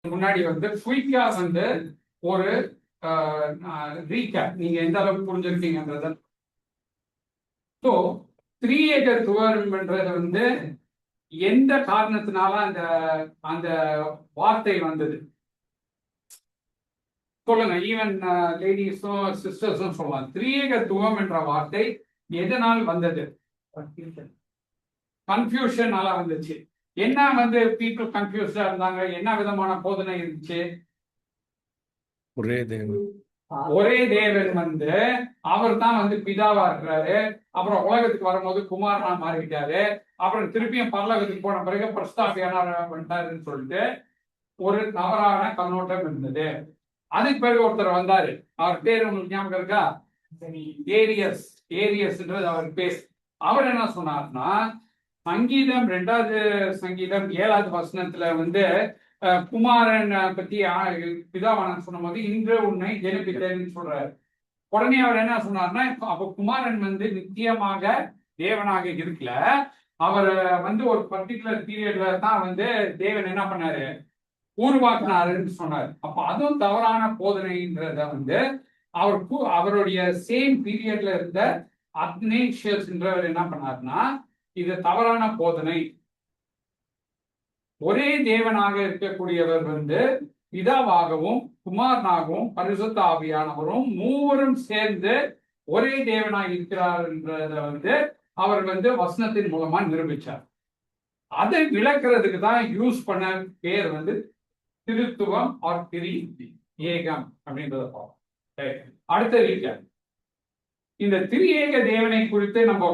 முன்னாடி குயிக்கா ஒரு ரீகேப் நீங்க எந்த அளவுக்கு புரிஞ்சிருக்கீங்கன்றத. ஸோ த்ரீ ஏகத்துவம்ன்றது எந்த காரணத்தினால அந்த அந்த வார்த்தை வந்தது சொல்லுங்க. ஈவன் லேடிஸும் சிஸ்டர்ஸும் சொல்லலாம். த்ரீ ஏகத்துவம் என்ற வார்த்தை எதனால் வந்தது? கன்ஃபியூஷனால வந்துச்சு. என்ன பீப்புள் கன்ஃபியூஸ்டா இருந்தாங்க? என்ன விதமான போதனை இருந்துச்சு? ஒரே தேவன் அவர் தான் பிதாவா இருக்கிறாரு. அப்புறம் உலகத்துக்கு வரும்போது குமாரனா மாறிட்டாரு. அப்புறம் திருப்பியும் பரலோகத்துக்கு போன பிறகு பிரஸ்தாபியானார் வந்துட்டாருன்னு சொல்லிட்டு ஒரு தவறான கண்ணோட்டம் இருந்தது. அதுக்கு பிறகு ஒருத்தர் வந்தாரு. அவர் பேர் உங்களுக்கு ஞாபகம் இருக்கா? ஏரியஸ்ன்றது அவர் பேர். அவர் என்ன சொன்னார்னா, சங்கீதம் 2வது சங்கீதம் 7வது வசனத்துல குமாரன் பத்தி பிதாவான சொன்ன போது இன்று உன்னை ஜெனிப்பித்தேன்னு சொல்றாரு. உடனே அவர் என்ன சொன்னார்னா, அப்ப குமாரன் நித்தியமாக தேவனாக இருக்கல. அவர் ஒரு பர்டிகுலர் பீரியட்ல தான் தேவன் என்ன பண்ணாரு, உருவாக்கினாருன்னு சொன்னார். அப்ப அதுவும் தவறான போதனைன்றத அவருடைய சேம் பீரியட்ல இருந்த அத்னேஷியஸ்ன்றவர் என்ன பண்ணாருன்னா, இது தவறான போதனை. ஒரே தேவனாக இருக்கக்கூடியவர் பிதாவாகவும் குமாரனாகவும் பரிசுத்த ஆவியானவரும் மூவரும் சேர்ந்து ஒரே தேவனாக இருக்கிறார் என்றத அவர் வசனத்தின் மூலமா நிரூபிச்சார். அதை விளக்குறதுக்கு தான் யூஸ் பண்ண பேர் திருத்துவம் ஆர் திரி ஏகம் அப்படின்றத பார்ப்போம். அடுத்த ரீகன், இந்த திரியேக தேவனை குறித்து நம்ம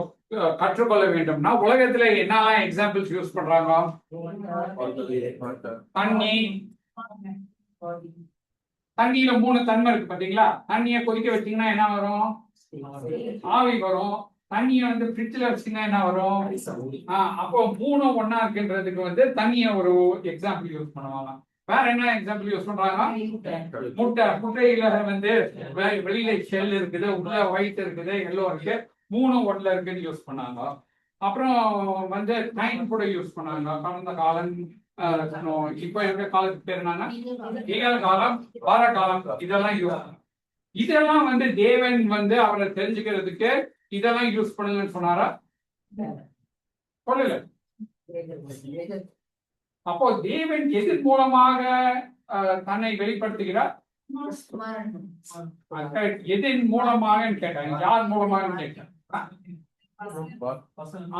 கற்றுக்கொள்ள வேண்டும்னா உலகத்துல என்னெல்லாம் எக்ஸாம்பிள்ஸ் யூஸ் பண்றாங்க? தண்ணியில 3 தன்மை இருக்கு பாத்தீங்களா? தண்ணியை கொதிக்க வச்சீங்கன்னா என்ன வரும்? ஆவி வரும். தண்ணியை ஃப்ரிட்ஜ்ல வச்சீங்கன்னா என்ன வரும்? அப்போ 3 ஒன்னா இருக்குன்றதுக்கு தண்ணியை ஒரு எக்ஸாம்பிள் யூஸ் பண்ணுவாங்க. வேற என்ன எக்ஸாம்பிள் யூஸ் பண்றாங்க? முட்டையில வெளியில ஷெல் இருக்குது, உள்ள ஒயிட் இருக்குது, எல்லோ இருக்கு, 3 ஒன்ல இருக்குன்னு யூஸ் பண்ணாங்க. அப்புறம் டைம் கூட யூஸ் பண்ணாங்க. கடந்த காலம், இப்ப இருக்கிற காலத்துக்கு பேர் என்னன்னா நிகழ் காலம், வார காலம், இதெல்லாம் யூஸ். இதெல்லாம் தேவன் அவரை தெரிஞ்சுக்கிறதுக்கு இதெல்லாம் யூஸ் பண்ணுங்கன்னு சொன்னாரா? சொல்லல. அப்போ தேவன் எதன் மூலமாக தன்னை வெளிப்படுத்துகிறார்? எதன் மூலமாக கேட்டேன், யார் மூலமாக கேட்டேன்?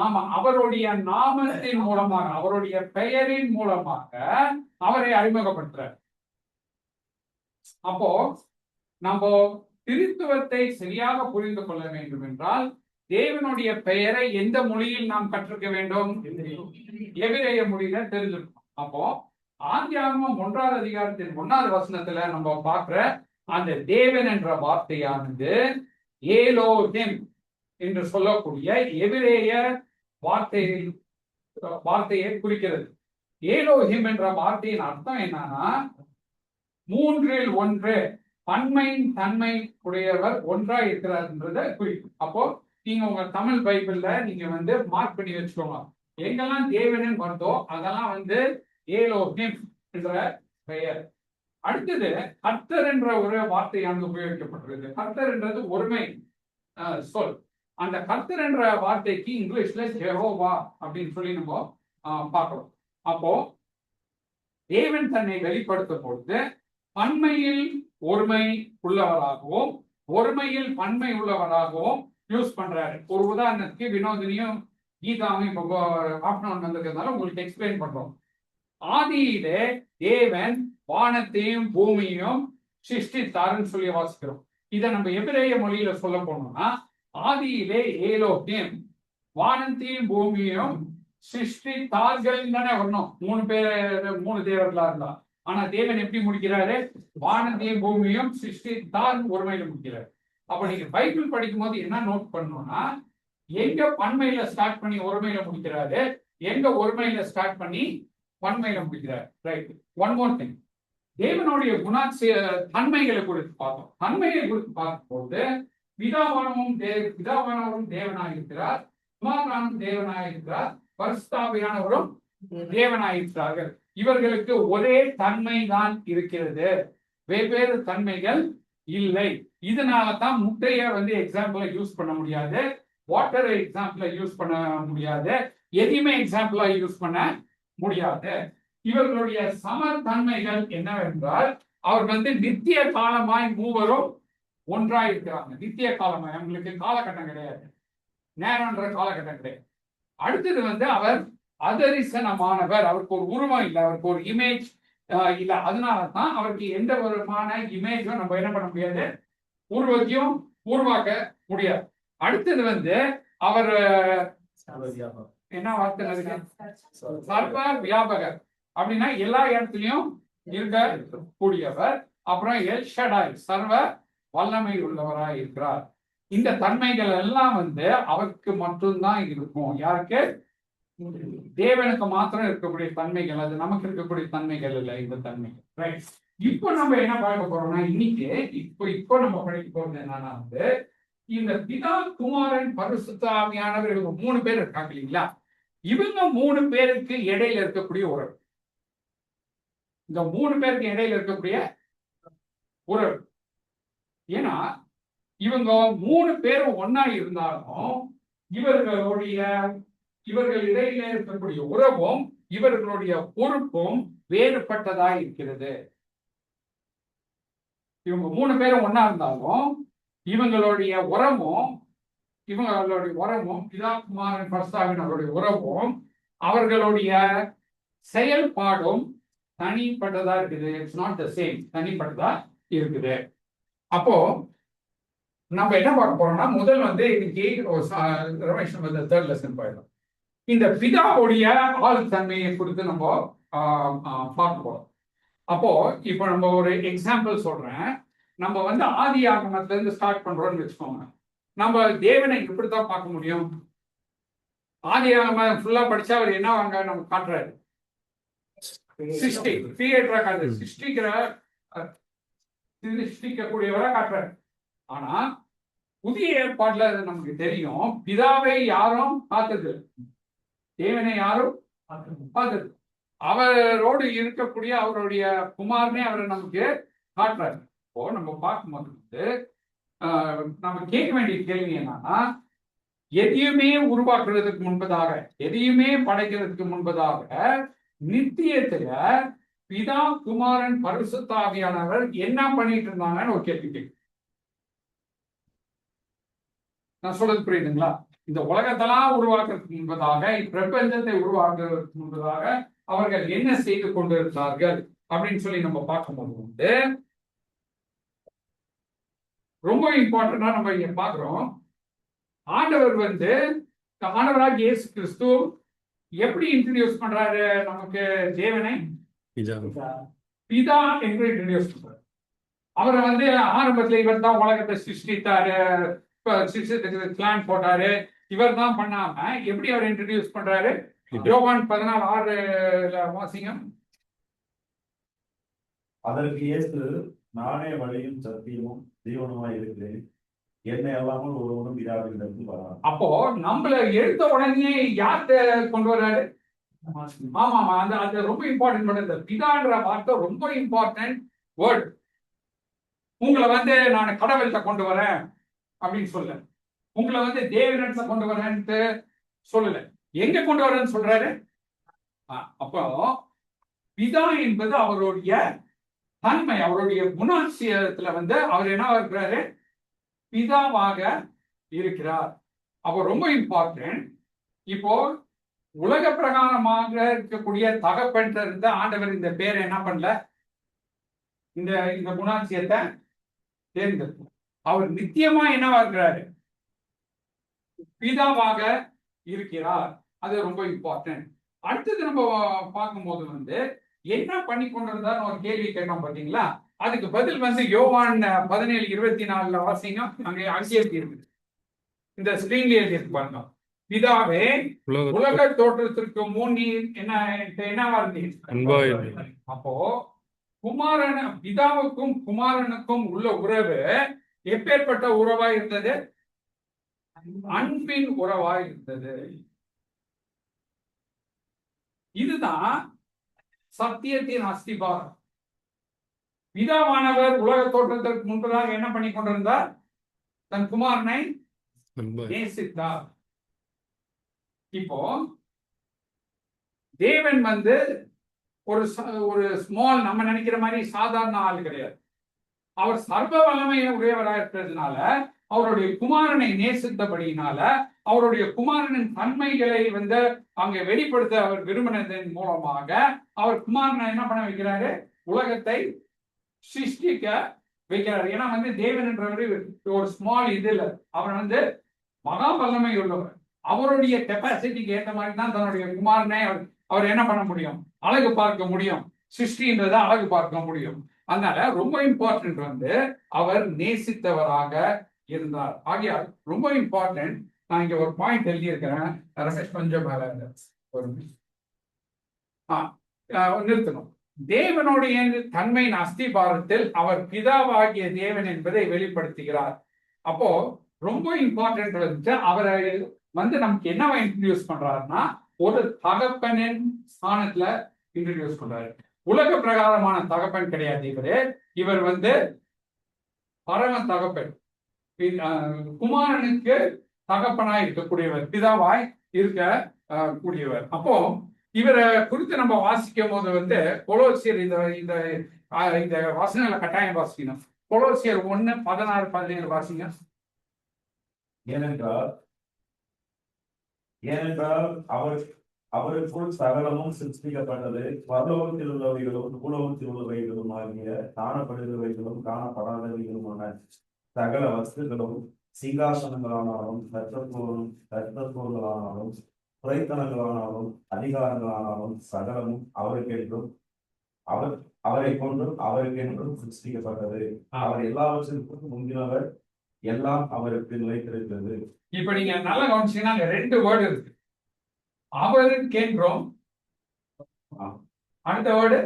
ஆமா, அவருடைய நாமத்தின் மூலமாக, அவருடைய பெயரின் மூலமாக அவரை அறிமுகப்படுத்துறார். அப்போ நம்ம திருத்துவத்தை சரியாக புரிந்து கொள்ள வேண்டும் என்றால் தேவனுடைய பெயரை எந்த மொழியில் நாம் கற்றுக்க வேண்டும்? எபிரேய மொழியில தெரிஞ்சிருக்கும். அப்போ ஆதியாகமம் 1வது அதிகாரத்தின் 1வது வசனத்துல நம்ம பார்க்கிற அந்த தேவன் என்ற வார்த்தையானது ஏலோஹிம் என்று சொல்லக்கூடிய எபிரேய வார்த்தையை குறிக்கிறது. ஏலோஹிம் என்ற வார்த்தையின் அர்த்தம் என்னன்னா, 3ல் 1 பன்மையின் தன்மை உடையவர் ஒன்றா இருக்கிறார்ன்றத குறிக்கும். அப்போ நீங்க உங்க தமிழ் பைபிள்ல நீங்க மார்க் பண்ணி வச்சுக்கோங்க. எங்கெல்லாம் தேவனின் வருதோ அதெல்லாம் ஏலோஹிம் என்ற பெயர். அடுத்தது கர்த்தர் என்ற ஒரு வார்த்தையானது உபயோகிக்கப்பட்டிருக்கு. கர்த்தர் என்றது ஒருமை சொல். அந்த கர்த்தர் என்ற வார்த்தைக்கு இங்கிலீஷ்ல ஜெகோவா அப்படின்னு சொல்லி நம்ம பார்க்கிறோம். அப்போ தேவன் தன்னை வெளிப்படுத்தும் பொழுது பன்மையில் ஒருமை உள்ளவராகவும் ஒருமையில் பன்மை உள்ளவராகவும் யூஸ் பண்றாரு. ஒரு உதாரணத்துக்கு வினோதினியும் கீதாவையும் ஆஃப்டர்நூன் வந்திருக்கிறதுனால உங்களுக்கு எக்ஸ்பிளைன் பண்றோம். ஆதியிலே தேவன் வானத்தையும் பூமியையும் சிருஷ்டித்தாருன்னு சொல்லி வாசிக்கிறோம். இதை நம்ம எபிரேய மொழியில சொல்ல போனோம்னா, ஆதியிலே ஏலோஹிம் வானத்தையும் பூமியையும் சிருஷ்டித்தார்கள் தானே வரணும். 3 தேவர்களா இருந்தா. ஆனா தேவன் எப்படி முடிக்கிறாரு? வானத்தையும் பூமியும் சிருஷ்டித்தார் ஒருமையில முடிக்கிறார். அப்ப நீங்க பைபிள் படிக்கும் போது என்ன நோட் பண்ணணும்னா, எங்க பன்மையில ஸ்டார்ட் பண்ணி ஒருமையில முடிக்கிறாரு, எங்க ஒருமையில ஸ்டார்ட் பண்ணி பன்மையில முடிக்கிறார். ரைட். ஒன் மோர் திங், தேவனுடைய தன்மைகளை குறித்து பார்த்தோம். தன்மைகளை குறித்து பார்க்கும்போது பிதாவானவரும் தேவனாக இருக்கிறார், குமாரனும் தேவனாக இருக்கிறார், பரிசுத்த ஆவியானவரும் தேவனாக இருக்கிறார்கள். இவர்களுக்கு ஒரே தன்மை தான் இருக்கிறது, வெவ்வேறு தன்மைகள் இல்லை. இதனால தான் முட்டையை வந்து எக்ஸாம்பிளா யூஸ் பண்ண முடியாது, வாட்டரை எக்ஸாம்பிளா யூஸ் பண்ண முடியாது, எதையுமே எக்ஸாம்பிளா யூஸ் பண்ண முடியாது. இவர்களுடைய சமத்தன்மைகள் என்னவென்றால் அவர் வந்து நித்திய காலமாய் மூவரும் ஒன்றாய் இருக்கிறாங்க. நித்திய காலமாய், அவங்களுக்கு காலகட்டம் கிடையாது, நேரம்ன்ற காலகட்டம் கிடையாது. அடுத்தது வந்து அவர் அதரிசனமானவர், அவருக்கு ஒரு உருவம் இல்லை, அவருக்கு ஒரு இமேஜ் இல்லை. அதனால தான் அவருக்கு எந்த விதமான இமேஜும் நம்ம என்ன பண்ண முடியாது, உருவத்தையும் உருவாக்க முடியாது. அடுத்தது வந்து அவர் என்ன வார்த்தை, சர்வ வியாபகர், அப்படின்னா எல்லா இடத்துலயும் இருக்கக்கூடியவர். அப்புறம் எல் ஷடாய், சர்வ வல்லமை உள்ளவராய் இருக்கிறார். இந்த தன்மைகள் எல்லாம் வந்து அவருக்கு மட்டும்தான் இருக்கும். யாருக்கு? தேவனுக்கு மாத்திரம் இருக்கக்கூடிய தன்மைகள், அது நமக்கு இருக்கக்கூடிய தன்மைகள் இல்லை இந்த தன்மைகள். ரைட். இப்போ நம்ம என்ன பார்க்க போறோம்னா, இன்னைக்கு இப்போ நம்ம படிக்க போறது என்னன்னா வந்து இந்த பிதா குமாரன் பரிசுத்த ஆவியானவர், இவங்க 3 பேர் இருக்காங்க இல்லைங்களா, இவங்க 3 பேருக்கு இடையில இருக்கக்கூடிய உறவு, இந்த 3 பேருக்கு இடையில இருக்கக்கூடிய உறவு. ஏன்னா இவங்க 3 பேரும் ஒன்னா இருந்தாலும் இவர்கள் இடையில இருக்கக்கூடிய உறவும் இவர்களுடைய பொறுப்பும் வேறுபட்டதா இருக்கிறது. இவங்க 3 பேரும் ஒன்னா இருந்தாலும் இவங்களுடைய உறவும் பிதா குமாரன் பரிசுத்தாவியானவருடைய உறவும் அவர்களுடைய செயல்பாடும் தனிப்பட்டதா இருக்குது. இட்ஸ் நாட் த சேம், தனிப்பட்டதா இருக்குது. அப்போ நம்ம என்ன பார்க்க போறோம்னா, முதல் வந்து இன்னைக்கு ரமேஷ் வந்து தேர்ட் லெசன் போயிடலாம். இந்த பிதாவுடைய ஆள் தன்மையை குறித்து நம்ம பார்க்க போறோம். அப்போ இப்போ நம்ம ஒரு எக்ஸாம்பிள் சொல்றேன். நம்ம வந்து ஆதி ஆகமத்துல இருந்து ஸ்டார்ட் பண்றோம்னு வச்சுக்கோங்க. நம்ம தேவனை இப்படித்தான் பார்க்க முடியும். ஆதி ஆகமம் ஃபுல்லா படிச்சா அவர் என்ன வாங்க நம்ம காட்டுறாரு, சிருஷ்டிக்கக்கூடியவரை காட்டுறாரு. ஆனா புதிய ஏற்பாடுல நமக்கு தெரியும், பிதாவை யாரும் பார்த்தது, தேவனை யாரும் பார்த்தது, அவரோடு இருக்கக்கூடிய அவருடைய குமாரனே அவரை நமக்கு காட்டுறாரு. இப்போ நம்ம பார்க்கும்போது நம்ம கேட்க வேண்டிய கேள்வி என்னன்னா, எதையுமே உருவாக்குறதுக்கு முன்பதாக, எதையுமே படைக்கிறதுக்கு முன்பதாக நித்தியத்துல பிதா குமாரன் பரிசுத்த ஆவியானவர் என்ன பண்ணிட்டு இருந்தாங்கன்னு ஒரு கேள்வி கேட்கு. நான் சொல்றது புரியுதுங்களா? இந்த உலகத்தெல்லாம் உருவாக்குறதுக்கு முன்பதாக, பிரபஞ்சத்தை உருவாக்குறதுக்கு முன்பதாக அவர்கள் என்ன செய்து கொண்டிருந்தார்கள் அப்படின்னு சொல்லி நம்ம பார்க்கும்போது ரொம்ப இம்பார்ட்டண்டா நம்ம இங்க பாக்குறோம். ஆண்டவர் வந்து ஆண்டவராக இயேசு கிறிஸ்து எப்படி இன்ட்ரடியூஸ் பண்றாரு நமக்கு தேவனை? பிதா என்று இன்ட்ரடியூஸ் பண்றாரு. அவரை வந்து ஆரம்பத்துல இவர் தான் உலகத்தை சிருஷ்டித்தாரு, சிருஷ்டித்துக்கு பிளான் போட்டாரு, இவர் தான் பண்ணாம எப்படி அவர் இன்ட்ரடியூஸ் பண்றாரு? யோவான் 14:6 வாசிங்க. அதற்கு இயேசு, நானே வழியும் சத்தியமும் ஜீவனுமாய் இருக்கிறேன், என்னை அல்லாமல் ஒருவனும் பிதாவினிடத்தில் வரான். அப்போ நம்மள எடுத்த உடனே யார்கிட்ட கொண்டு வர்றாரு? ஆமா, அது ரொம்ப இம்பார்ட்டன்ட் பண்ணுது. பிதான்ற வார்த்தை ரொம்ப இம்பார்ட்டன்ட் வேர்ட். உங்களை வந்து நான் கடவுள்கிட்ட கொண்டு வரேன் அப்படின்னு சொல்ல, உங்களை வந்து தேவனிடத்துல கொண்டு வரேன்ட்டு சொல்லல, எங்க கொண்டு வரேன்னு சொல்றாரு. அப்போ பிதா என்பது அவருடைய தன்மை, அவருடைய குணாதிசயத்துல வந்து அவர் என்ன இருக்கிறாரு? பிதாவாக இருக்கிறார். அப்போ ரொம்ப இம்பார்ட்டன்ட். இப்போ உலக பிரகாரமாக இருக்கக்கூடிய தகப்பன் இருந்த ஆண்டவர் இந்த பேரை என்ன பண்ணல, இந்த குணாதிசயத்தை தேர்ந்தெடுக்கும். அவர் நித்தியமா என்னவா இருக்கிறாரு? பிதாவாக இருக்கிறார். அது ரொம்ப இம்பார்ட்டன்ட். அடுத்தது நம்ம பார்க்கும்போது வந்து என்ன பண்ணி கொண்டிருந்தார் ஒரு கேள்வி கேட்டோம் பாத்தீங்களா? அதுக்கு பதில் வந்து யோவான் 17:24 வாசிங்க. அங்கே இருக்குது, இந்த ஸ்கிரீன்ல எழுதி பாருங்க. பிதாவே, உலக தோற்றத்திற்கு முன் என்னவா இருந்தீங்க? அப்போ பிதாவுக்கும் குமாரனுக்கும் உள்ள உறவு எப்பேற்பட்ட உறவா இருந்தது? அன்பின் உறவா இருந்தது. இதுதான் சத்தியத்தின் அஸ்திபாரம். பிதாவானவர் உலக தோற்றத்திற்கு முன்பதாக என்ன பண்ணி கொண்டிருந்தார்? தன் குமாரனை நேசித்தார். இப்போ தேவன் ஒரு ஸ்மால், நம்ம நினைக்கிற மாதிரி சாதாரண ஆள் கிடையாது. அவர் சர்வ வல்லமையை உடையவராக இருக்கிறதுனால, அவருடைய குமாரனை நேசித்தபடியினால, அவருடைய குமாரனின் தன்மைகளை அங்க வெளிப்படுத்த அவர் விரும்பினதன் மூலமாக அவர் குமாரனை என்ன பண்ண வைக்கிறாரு? உலகத்தை சிருஷ்டிக்க வைக்கிறார். ஏன்னா தேவன் என்றவர் ஒரு ஸ்மால் இதுல அவர் மகா வல்லமை உள்ளவர். அவருடைய கெப்பாசிட்டிக்கு ஏற்ற மாதிரி தான் தன்னுடைய குமாரனை அவர் என்ன பண்ண முடியும்? அழகு பார்க்க முடியும். சிருஷ்டின்றதை அழகு பார்க்க முடியும். அதனால ரொம்ப இம்பார்ட்டன்ட் அவர் நேசித்தவராக இருந்தார். ஆகையால் ரொம்ப இம்பார்ட்டன்ட். நான் இங்க ஒரு பாயிண்ட் எழுதியிருக்கிறேன், ரமேஷ் கொஞ்சம் ஒரு நிறுத்தணும். தேவனுடைய தன்மையின் அஸ்திபாரத்தில் அவர் பிதாவாகிய தேவன் என்பதை வெளிப்படுத்துகிறார். அப்போ ரொம்ப இம்பார்ட்டன்ட் அவரை நமக்கு என்னவா இன்ட்ரடியூஸ் பண்றாருன்னா, ஒரு தகப்பனின் ஸ்தானத்துல இன்ட்ரடியூஸ் பண்றாரு. உலக பிரகாரமான தகப்பன் கிடையாது இவர் பரம தகப்பன், குமாரனுக்கு தகப்பனாய் இருக்கக்கூடியவர், பிதாவாய் இருக்க கூடியவர். அப்போ இவரை குறித்து நம்ம வாசிக்கும் போது கொலோசியர் இந்த வசனங்களை கட்டாயம் வாசிக்கணும். கொலோசியர் 1:16-17 வாசிங்க. ஏனென்றால் அவருக்குள் சகலமும் சிருஷ்டிக்கப்பட்டது, பரலோகத்தில் உள்ளவைகளும் பூலோகத்தில் உள்ளவைகளும் ஆகிய காணப்படுகிறவைகளும் காணப்படாதவைகளுமான சகல வஸ்துகளும், சிங்காசனங்களானாலும் கர்த்தத்துவங்களானாலும் துறைத்தனங்களானாலும் அதிகாரங்களானாலும் சகலமும் அவருக்கென்றும் அவரை கொண்டும் அவருக்கென்றும் சிருஷ்டிக்கப்பட்டது. அவர் எல்லாவற்றிற்கும் முந்தினவர், எல்லாம் அவருக்கு நிலைத்திருக்கிறது. இப்ப நீங்க நல்லா கவனிச்சீங்கன்னா 2 வேர்டு இருக்கு. அவருக்கென்றும், அடுத்த வேர்டு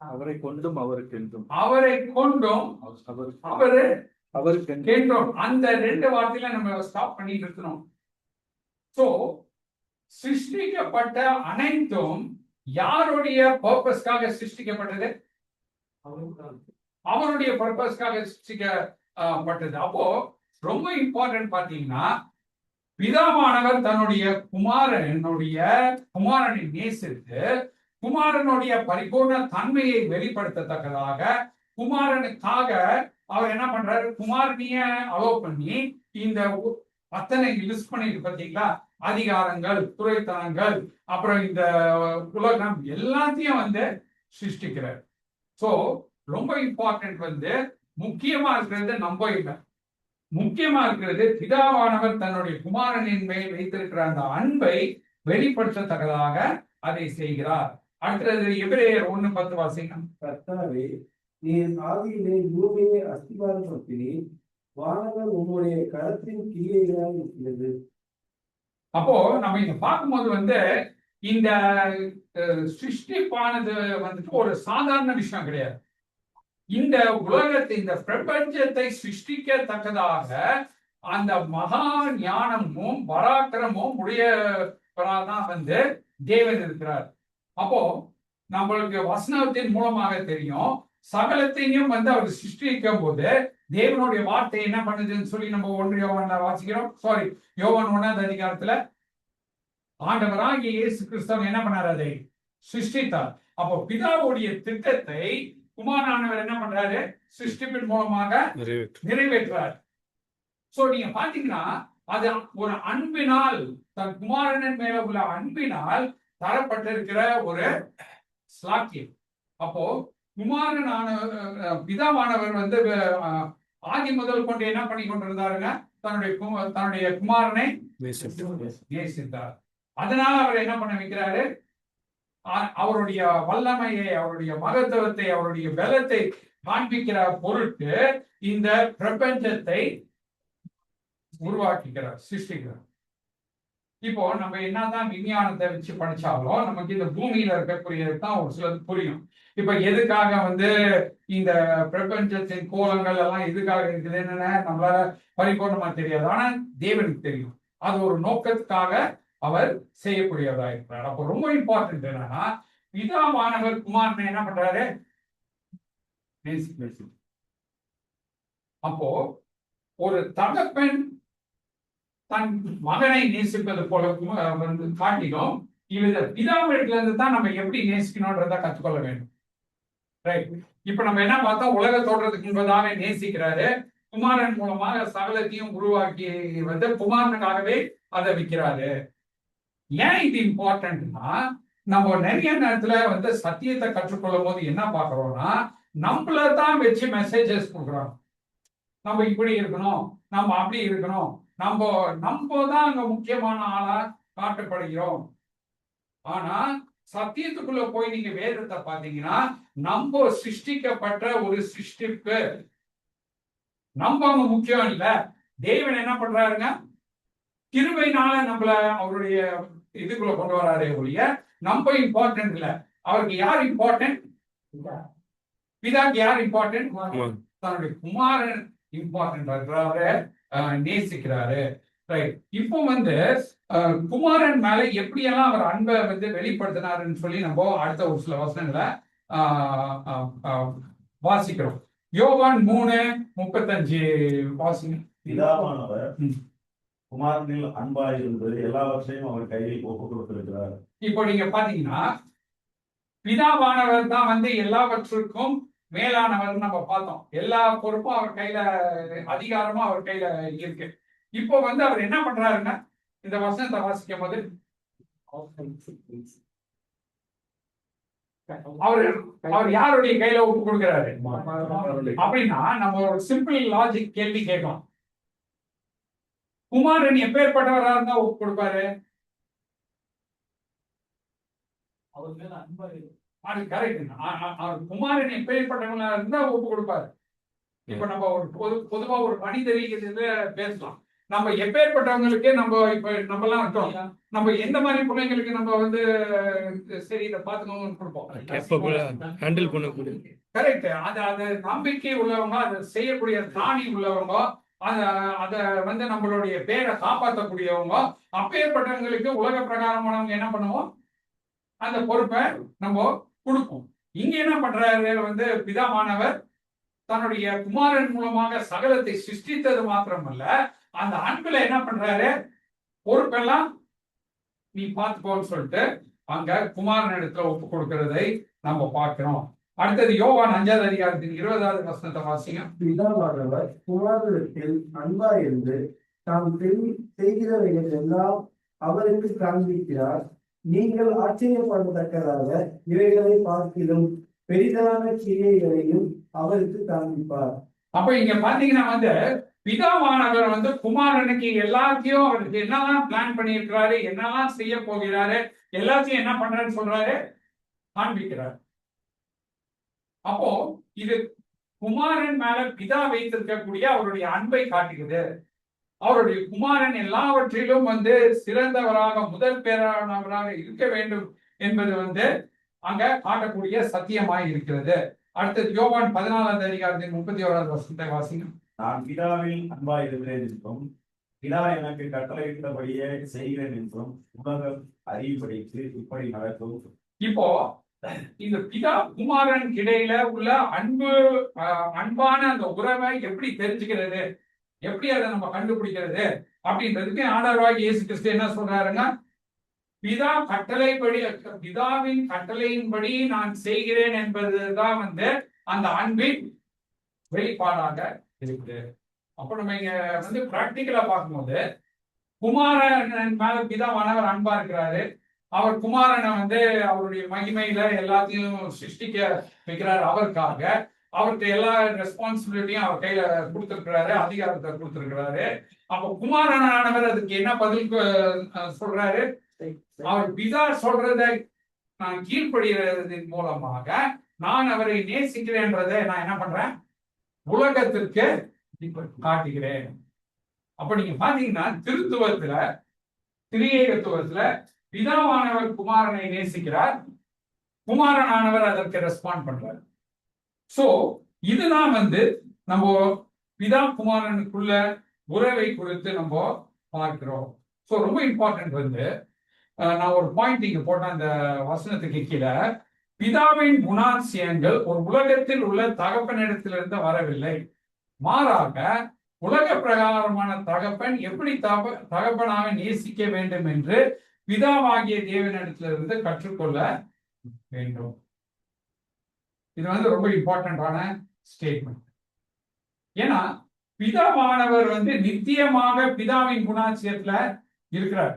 அவரை கொண்டும் அவருக்கென்றும், அவரை கொண்டும் அவருக்கென்றும். அந்த 2 வார்த்தையில நம்ம ஸ்டாப் பண்ணிட்டு இருக்கணும். சோ சிருஷ்டிக்கப்பட்ட அனைத்தும் யாருடைய பர்பஸ்க்காக சிருஷ்டிக்கப்பட்டது? அவருடைய பர்பஸ்க்காக சிருஷ்டிக்கப்பட்டது. அப்போ ரொம்ப இம்பார்ட்டன்ட் பாத்தீங்கன்னா, பிதாவானவர் தன்னுடைய குமாரனை நேசித்து குமாரனுடைய பரிபூர்ண தன்மையை வெளிப்படுத்தத்தக்கதாக குமாரனுக்காக அவர் என்ன பண்றாரு? குமாரனைய அலோவ் பண்ணி இந்த அத்தனை லிஸ்ட் பண்ணிட்டு பார்த்தீங்களா, அதிகாரங்கள், துறைத்தனங்கள், அப்புறம் இந்த உலகம் எல்லாத்தையும் சிருஷ்டிக்கிறார். சோ ரொம்ப இம்பார்ட்டன்ட் முக்கியமா இருக்கிறது நம்ம இல்லை, முக்கியமா இருக்கிறது பிதாவானவர் தன்னுடைய குமாரனின் மேல் வைத்திருக்கிற அந்த அன்பை வெளிப்படுத்தத்தக்கதாக அதை செய்கிறார். அடுத்தது எபிரேயர் 1:10 வாசிங்க. கர்த்தாவே, நீர் ஆதியிலே பூமியை அஸ்திபாரப்படுத்தினீர், வானங்கள் உம்முடைய கரத்தின் கிரியைகளாய் இருக்கிறது. அப்போ நம்ம இங்க பார்க்கும்போது இந்த சிருஷ்டிப்பானது ஒரு சாதாரண விஷயம் கிடையாது. இந்த உலகத்தை, இந்த பிரபஞ்சத்தை சிருஷ்டிக்கத்தக்கதாக அந்த மகா ஞானமும் பராக்கிரமும் உடையவராதான் தேவன் இருக்கிறார். அப்போ நம்மளுக்கு வசனத்தின் மூலமாக தெரியும், சகலத்தையும் அவர் சிருஷ்டிக்கும் போது தேவனுடைய வார்த்தை என்ன பண்ணுதுன்னு சொல்லி நம்ம 1 யோவான்ல வாசிக்கிறோம். யோவான் 1ஆம் அதிகாரத்துல ஆண்டவராகிய இயேசு கிறிஸ்து என்ன பண்ணார்? அதை சிருஷ்டித்தார். அப்போ பிதாவுடைய திட்டத்தை குமாரனானவர் என்ன பண்றாரு? சிருஷ்டிப்பின் மூலமாக நிறைவேற்றார். சோ நீங்க பாத்தீங்கன்னா, அது ஒரு அன்பினால், தன் குமாரனின் மேல உள்ள அன்பினால் தரப்பட்டிருக்கிற ஒரு ஸ்லாக்கியம். அப்போ பிதாவானவர் ஆதி முதல் கொண்டு என்ன பண்ணி கொண்டிருந்தாருங்க? தன்னுடைய குமாரனை நேசித்தார். அதனால அவர் என்ன பண்ண வைக்கிறாரு? அவருடைய வல்லமையை, அவருடைய மகத்துவத்தை, அவருடைய பலத்தை காண்பிக்கிற பொருட்டு இந்த பிரபஞ்சத்தை உருவாக்குகிறார், சிருஷ்டிக்கிறார். இப்போ நம்ம என்னதான் விஞ்ஞானத்தை வச்சு படிச்சாலும் நமக்கு இந்த பூமியில இருக்கக்கூடியதுதான் ஒரு சிலது புரியும். இப்ப எதுக்காக இந்த பிரபஞ்சத்தின் கோலங்கள் எல்லாம் எதுக்காக இருக்குது என்னன்னு நம்மளால பரிபூர்ணமா தெரியாது. ஆனா தேவனுக்கு தெரியும். அது ஒரு நோக்கத்துக்காக அவர் செய்யக்கூடியவரா இருக்கிறார். அப்போ ரொம்ப இம்பார்ட்டன்ட் என்னன்னா, பிதாவானவர் குமாரனை என்ன பண்றாரு? அப்போ ஒரு தகப்பன் தன் மகனை நேசிப்பது போல வந்து காட்டிலும் இவர பிதாவிடத்துல இருந்து தான் நம்ம எப்படி நேசிக்கணும்ன்றத கற்றுக்கொள்ள வேண்டும். ரைட். இப்ப நம்ம என்ன பார்த்தோம்? உலக தோற்றத்துக்கு முன்பதாக நேசிக்கிறாரு, குமாரன் மூலமாக சகலத்தையும் உருவாக்கி வந்து குமாரனுக்காகவே அதை விற்கிறாரு. ஏன் இது இம்பார்ட்டன்ட்னா, நம்ம நிறைய நேரத்துல வந்து சத்தியத்தை கற்றுக்கொள்ளும் போது என்ன பாக்குறோம்னா, நம்மள தான் வச்சு மெசேஜஸ் கொடுக்குறோம். நம்ம இப்படி இருக்கணும், நம்ம அப்படி இருக்கணும், நம்ம தான் அங்க முக்கியமான ஆளா காட்டப்படுகிறோம். ஆனா சத்தியத்துக்குள்ள போய் நீங்க வேதத்தை பாத்தீங்கன்னா, நம்ம சிருஷ்டிக்கப்பட்ட ஒரு சிருஷ்டிப்பு, நம்ம அங்க முக்கியம் இல்ல. தேவன் என்ன பண்றாருங்க? கிருபையினால நம்மள அவருடைய இதுக்குள்ள கொண்டு வராரே ஒழிய நம்ம இம்பார்ட்டன்ட் இல்ல. அவருக்கு யார் இம்பார்ட்டன்ட்? பிதாக்கு யார் இம்பார்ட்டன்ட்? தன்னுடைய குமாரன் இம்பார்ட்டன்ட். நேசிக்கிறாரு. ரைட். இப்போ வந்து குமாரன் மேல எப்படியெல்லாம் அவர் அன்பை வந்து வெளிப்படுத்தினாருன்னு சொல்லி நம்ம அடுத்த ஒரு சில வசனங்களை வாசிக்கிறோம். யோவான் 3:35 வாசிங்க. பிதாவானவர் குமாரனில் அன்பாயிருந்து எல்லாவற்றையும் அவர் கையில் ஒப்புக் கொடுத்திருக்கிறார். இப்போ நீங்க பாத்தீங்கன்னா, பிதாவானவர் தான் வந்து எல்லாவற்றுக்கும் மேலானவர் நம்ம பார்த்தோம். எல்லா பொறுப்பும் அவர் கையில, அதிகாரமும் அவர் கையில இருக்கு. இப்போ வந்து அவர் என்ன பண்றாருங்க? இந்த வசனத்தை வாசிக்கும் போது அவர் யாருடைய கையில ஒப்பு கொடுக்கிறாரு அப்படின்னா, நம்ம ஒரு சிம்பிள் லாஜிக் கேள்வி கேட்கலாம். குமாரன் எப்பேற்பட்டவரா இருந்தா ஒப்பு கொடுப்பாரு? அது கரெக்ட். குமாரன் எப்பேற்பட்டவங்களா இருந்தா ஒப்பு கொடுப்பாரு. இப்ப நம்ம ஒரு பொதுவா ஒரு மனிதரிக்கிறதுல பேசலாம். நம்ம எப்பேற்பட்டவங்களுக்கு நம்ம இப்ப நம்ம எல்லாம் இருக்கோம், நம்ம எந்த மாதிரி பிள்ளைங்களுக்கு நம்ம வந்து சரி இதை பாத்துக்கணும்னு கொடுப்போம். கரெக்ட். அது நம்பிக்கை உள்ளவங்க, அதை செய்யக்கூடிய தானி உள்ளவங்க, அத வந்து நம்மளுடைய பேரை காப்பாற்றக்கூடியவங்க, அப்பேற்பட்டவங்களுக்கு உலக பிரகாரமானவங்க என்ன பண்ணுவோம்? அந்த பொறுப்பை நம்ம கொடுப்போம். இங்க என்ன பண்றாரு வந்து பிதாவானவர் தன்னுடைய குமாரன் மூலமாக சகலத்தை சிருஷ்டித்தது மாத்திரமல்ல, அந்த அன்புல என்ன பண்றாரு? பொறுப்பெல்லாம் நீ பார்த்துக்கோன்னு சொல்லிட்டு அங்க குமாரன் இடத்துல ஒப்பு கொடுக்கிறதை நம்ம பார்க்கிறோம். அடுத்தது யோவான் 5:20 வசனத்தை வாசிங்க. பிதாவானவர் குமாரனிடத்தில் அன்பா இருந்து தாம் செய்கிறவைகள் எல்லாம் அவருக்கு காண்பிக்கிறார். நீங்கள் ஆச்சரியப்படத்தக்கதாக இவைகளை பார்க்கிலும் பெரிதான கிரியைகளையும் அவருக்கு காண்பிப்பார். அப்ப இங்க பாத்தீங்கன்னா வந்து பிதாவானவர் வந்து குமாரனுக்கு எல்லாத்தையும் அவருக்கு என்னெல்லாம் பிளான் பண்ணியிருக்கிறாரு, என்னெல்லாம் செய்ய போகிறாரு, எல்லாத்தையும் என்ன பண்றாருன்னு சொல்றாரு, காண்பிக்கிறார். அப்போ இது குமாரன் மேல பிதா வைத்திருக்கக்கூடிய அவருடைய அன்பை காட்டுகிறது. அவருடைய குமாரன் எல்லாவற்றிலும் வந்து சிறந்தவராக, முதல் பேரானவராக இருக்க வேண்டும் என்பது வந்து அங்க காட்டக்கூடிய சத்தியமாய் இருக்கிறது. அடுத்தது யோவான் 14:31 வசனத்தை வாசிங்க. நான் பிதாவில் அன்பாய் இருக்கிறேன் என்றும் பிதா எனக்கு கட்டளையிட்டபடியே செய்கிறேன் என்றும் உலகம் அறிவுபடிக்கு இப்படி நடக்கும். இப்போ இந்த பிதா குமாரன் இடையில உள்ள அன்பான அந்த உறவை எப்படி தெரிஞ்சுக்கிறது, எப்படி அதை நம்ம கண்டுபிடிக்கிறது அப்படின்றதுக்கு ஆண்டவராகிய இயேசு கிறிஸ்து என்ன சொல்றாருங்க? பிதாவின் கட்டளையின்படி நான் செய்கிறேன் என்பதுதான் வந்து அந்த அன்பின் வெளிப்பாடாக இருக்குது. அப்ப நம்ம இங்க வந்து பிராக்டிக்கலா பார்க்கும்போது, குமாரன் மேல பிதாவானவர் அன்பா இருக்கிறாரு. அவர் குமாரனை வந்து அவருடைய மகிமையில எல்லாத்தையும் சிருஷ்டிக்க வைக்கிறார். அவருக்காக அவருக்கு எல்லா ரெஸ்பான்சிபிலிட்டியும் அவர் கையில கொடுத்திருக்கிறாரு, அதிகாரத்தை கொடுத்திருக்கிறாரு. அப்ப குமாரனானவர் அதுக்கு என்ன பதில் சொல்றாரு? அவர் பிதா சொல்றதை நான் கீழ்ப்படுகிறதின் மூலமாக நான் அவரை நேசிக்கிறேன்றதை நான் என்ன பண்றேன்? உலகத்திற்கு காட்டுகிறேன். அப்ப நீங்க பாத்தீங்கன்னா திருத்துவத்துல, திரியேகத்துவத்துல பிதாவானவர் குமாரனை நேசிக்கிறார், குமாரனானவர் அதற்கு ரெஸ்பாண்ட் பண்றார். சோ இதுதான் வந்து நம்ம பிதா குமாரனுக்குள்ள உறவை குறித்து நம்ம பார்க்கிறோம். சோ ரொம்ப இம்பார்ட்டன்ட் வந்து நான் ஒரு பாயிண்ட் இங்க போட்டேன் அந்த வசனத்துக்கு கீழே. பிதாவின் குணாதிசயங்கள் ஒரு உலகத்தில் உள்ள தகப்பனிடத்திலிருந்து வரவில்லை, மாறாக உலக பிரகாரமான தகப்பன் எப்படி தகப்பனாக நேசிக்க வேண்டும் என்று பிதாவாகிய தேவனிடத்திலிருந்து கற்றுக்கொள்ள வேண்டும். இது வந்து ரொம்ப இம்பார்ட்டன்டான ஸ்டேட்மெண்ட். ஏன்னா பிதாவானவர் வந்து நித்தியமாக பிதாவின் குணாதிசயத்துல இருக்கிறார்.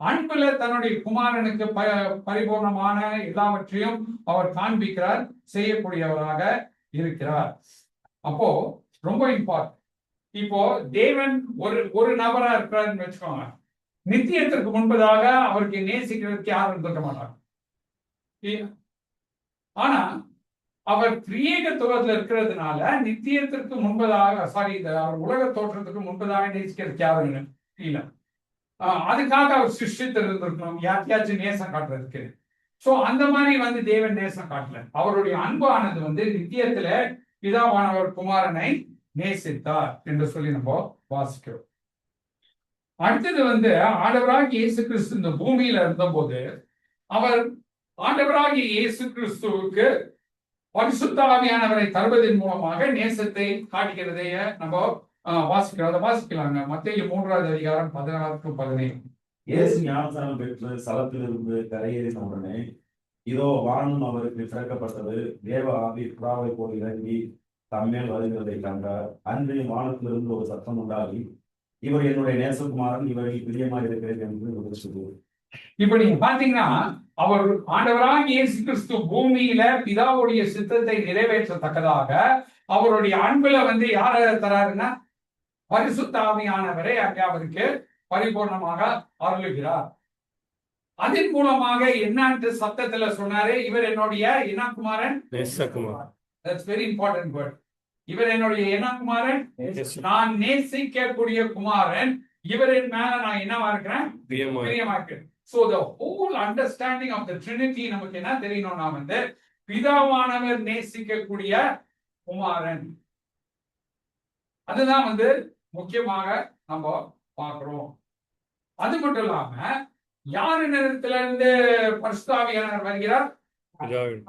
அன்புல தன்னுடைய குமாரனுக்கு பரிபூர்ணமான எல்லாவற்றையும் அவர் காண்பிக்கிறார், செய்யக்கூடியவராக இருக்கிறார். அப்போ ரொம்ப இம்பார்ட்டன்ட். இப்போ தேவன் ஒரு நபரா இருக்கிறாருன்னு வச்சுக்கோங்க. நித்தியத்திற்கு முன்பதாக அவருக்கு நேசிக்கிறதுக்கு யாரும் இருக்க மாட்டாங்க. ஆனா அவர் திரியேகத்துவத்தில் இருக்கிறதுனால நித்தியத்திற்கு முன்பதாக அவர் உலக தோற்றத்துக்கு முன்பதாக நேசிக்கிறதுக்கு யாரும் இல்ல. அதுக்காக அவர் சிருஷ்டித்து இருந்திருக்கணும் யாருக்காச்சும் நேசம் காட்டுறதுக்கு. சோ அந்த மாதிரி வந்து தேவன் நேசம் காட்டல. அவருடைய அன்பானது வந்து நித்தியத்துல பிதாவானவர் குமாரனை நேசித்தார் என்று சொல்லி நம்ம வாசிக்கிறோம். அடுத்தது வந்து ஆண்டவராகிய இயேசு கிறிஸ்து இந்த பூமியில இருந்தபோது அவர் ஆண்டவராகிய இயேசு கிறிஸ்துவுக்கு பரிசுத்த ஆவியானவரை தருவதன் மூலமாக நேசத்தை காட்டுகிறதைய நம்ம வாசிக்கலாங்க. மத்தேயு 3வது அதிகாரம் 16-17. இயேசு ஞானஸ்நானம் பெற்று ஸ்தலத்திலிருந்து கரையேறின உடனே இதோ வானம் அவருக்கு திறக்கப்பட்டது. தேவ ஆவி புறாவை போல் இறங்கி தம்மேல் வருகிறதை கண்டார். அன்று வானத்திலிருந்து ஒரு சத்தம் உண்டாகி, இவர் என்னுடைய நேசகுமாரன், இவரில் பிரியமாக இருக்கிறேன் என்று சொல்லுவார். இப்ப நீங்க பாத்தீங்கன்னா அவர் ஆண்டவராக இயேசு கிறிஸ்து பூமியில பிதாவுடைய சித்தத்தை நிறைவேற்றத்தக்கதாக அவருடைய அன்புல வந்து யார தராருன்னா பரிசுத்த ஆவியானவரை அங்கே அவருக்கு பரிபூர்ணமாக அருளுகிறார். அதன் மூலமாக என்னன்னு சத்தத்துல சொன்னாரு, இவர் என்னுடைய இனகுமாரன். That's very important word. இவர் என்னுடைய இனகுமாரன், நான் நேசிக்கக்கூடிய குமாரன், இவரின் மேல நான் என்னவா இருக்கிறேன், பிரியமா இருக்கிறேன். So the whole understanding of the Trinity நமக்கு என்ன தெரியணும்னா வந்து பிதாவானவர் நேசிக்கக்கூடிய குமாரன். அதுதான் வந்து முக்கியமாக நம்ம பார்க்கிறோம். அது மட்டும் இல்லாம யாரு நேரத்துல இருந்து பரிசுத்த ஆவியானவர் வருகிறார்,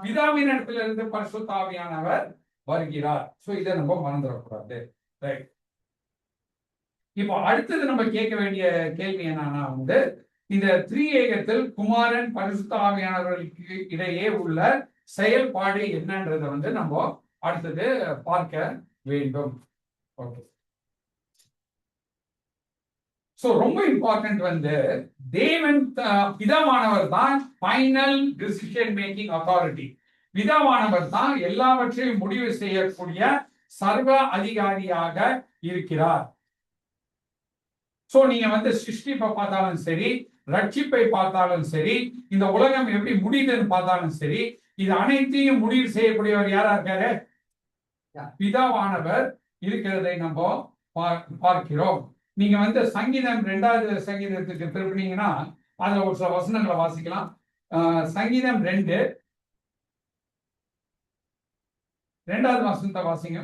பிதாவின் இடத்துல இருந்து பரிசுத்த ஆவியானவர் வருகிறார். சோ இதை நம்ம மறந்துடக்கூடாது. ரைட். இப்போ அடுத்தது நம்ம கேட்க வேண்டிய கேள்வி என்னன்னா வந்து இந்த திரியேகத்தில் குமாரன் பரிசுத்த ஆவியானவர்களுக்கு இடையே உள்ள செயல்பாடு என்னன்றதை வந்து நம்ம அடுத்தது பார்க்க வேண்டும். ஓகே. சோ ரொம்ப இம்பார்ட்டன்ட் வந்து தேவன் பிதாவானவர் தான் ஃபைனல் டிசிஷன் மேக்கிங் அத்தாரிட்டி. பிதாவானவர் தான் எல்லாவற்றையும் முடிவு செய்யக்கூடிய சர்வ அதிகாரியாக இருக்கிறார். சோ நீங்க வந்து சிருஷ்டிப்பை பார்த்தாலும் சரி, ரட்சிப்பை பார்த்தாலும் சரி, இந்த உலகம் எப்படி முடியுதுன்னு பார்த்தாலும் சரி, இது அனைத்தையும் முடிவு செய்யக்கூடியவர் யாரா இருக்காரு, பிதாவானவர் இருக்கிறதை நம்ம பார்க்கிறோம். நீங்க வந்து சங்கீதம் 2வது சங்கீதத்துக்கு திருப்பினீங்கன்னா அதுல ஒரு சில வசனங்களை வாசிக்கலாம். சங்கீதம் 2வது வசனத்தை வாசிங்க.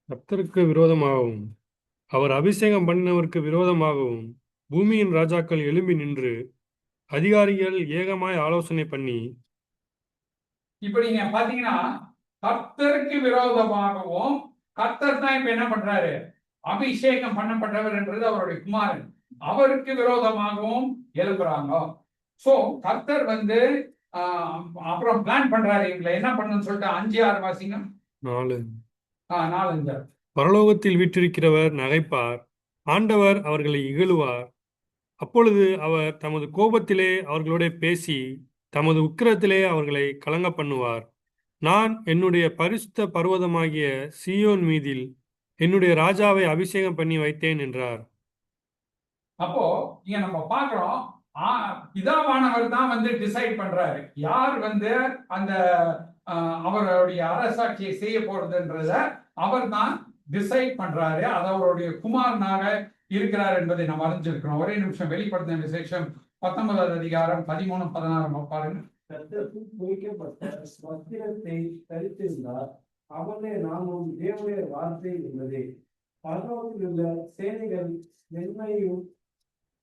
கர்த்தருக்கு விரோதமாகவும் அவர் அபிஷேகம் பண்ணினவருக்கு விரோதமாகவும் பூமியின் ராஜாக்கள் எழும்பி நின்று அதிகாரிகள் ஏகமாய் ஆலோசனை பண்ணி. இப்ப நீங்க பாத்தீங்கன்னா கர்த்தருக்கு விரோதமாகவும், கர்த்தர் தான் இப்ப என்ன பண்றாரு, அபிஷேகம் பண்ணப்பட்டவர் என்றது அவருடைய குமாரன், அவருக்கு விரோதமாகவும் எழுப்புறாங்க. சோ கர்த்தர் வந்து அப்புறம் பிளான் பண்றாரு இவங்களை என்ன பண்ணணும்னு சொல்லிட்டு 5-6 வாசிங்க. 4-5. பரலோகத்தில் வீற்றிருக்கிறவர் நகைப்பார், ஆண்டவர் அவர்களை இகழுவார். அப்பொழுது அவர் தமது கோபத்திலே அவர்களோட பேசி தமது உக்கிரத்திலே அவர்களை கலங்க பண்ணுவார். நான் என்னுடைய பரிசுத்த பர்வதமாகிய சீயோன் மீதில் என்னுடைய ராஜாவை அபிஷேகம் பண்ணி வைத்தேன் என்றார். அப்போ இங்க நம்ம பார்க்கிறோம், பிதாவானவர் தான் வந்து டிசைட் பண்றாரு யார் வந்து அந்த அவருடைய அரசாட்சியை செய்ய போறதுன்றத அவர் தான் டிசைட் பண்றாரு. அது அவருடைய குமாரனாக இருக்கிறார் என்பதை நாம் அறிஞ்சிருக்கிறோம். ஒரே நிமிஷம், வெளிப்படுத்தின விசேஷம் 19வது அதிகாரம் 13-16 பாருங்க. குறிக்கப்பட்ட வஸ்திரத்தை தரித்திருந்தார், அவனே நாமும் தேவனுடைய வார்த்தை என்பதே. பரலோகத்தில் உள்ள சேனைகள் வெண்மையும்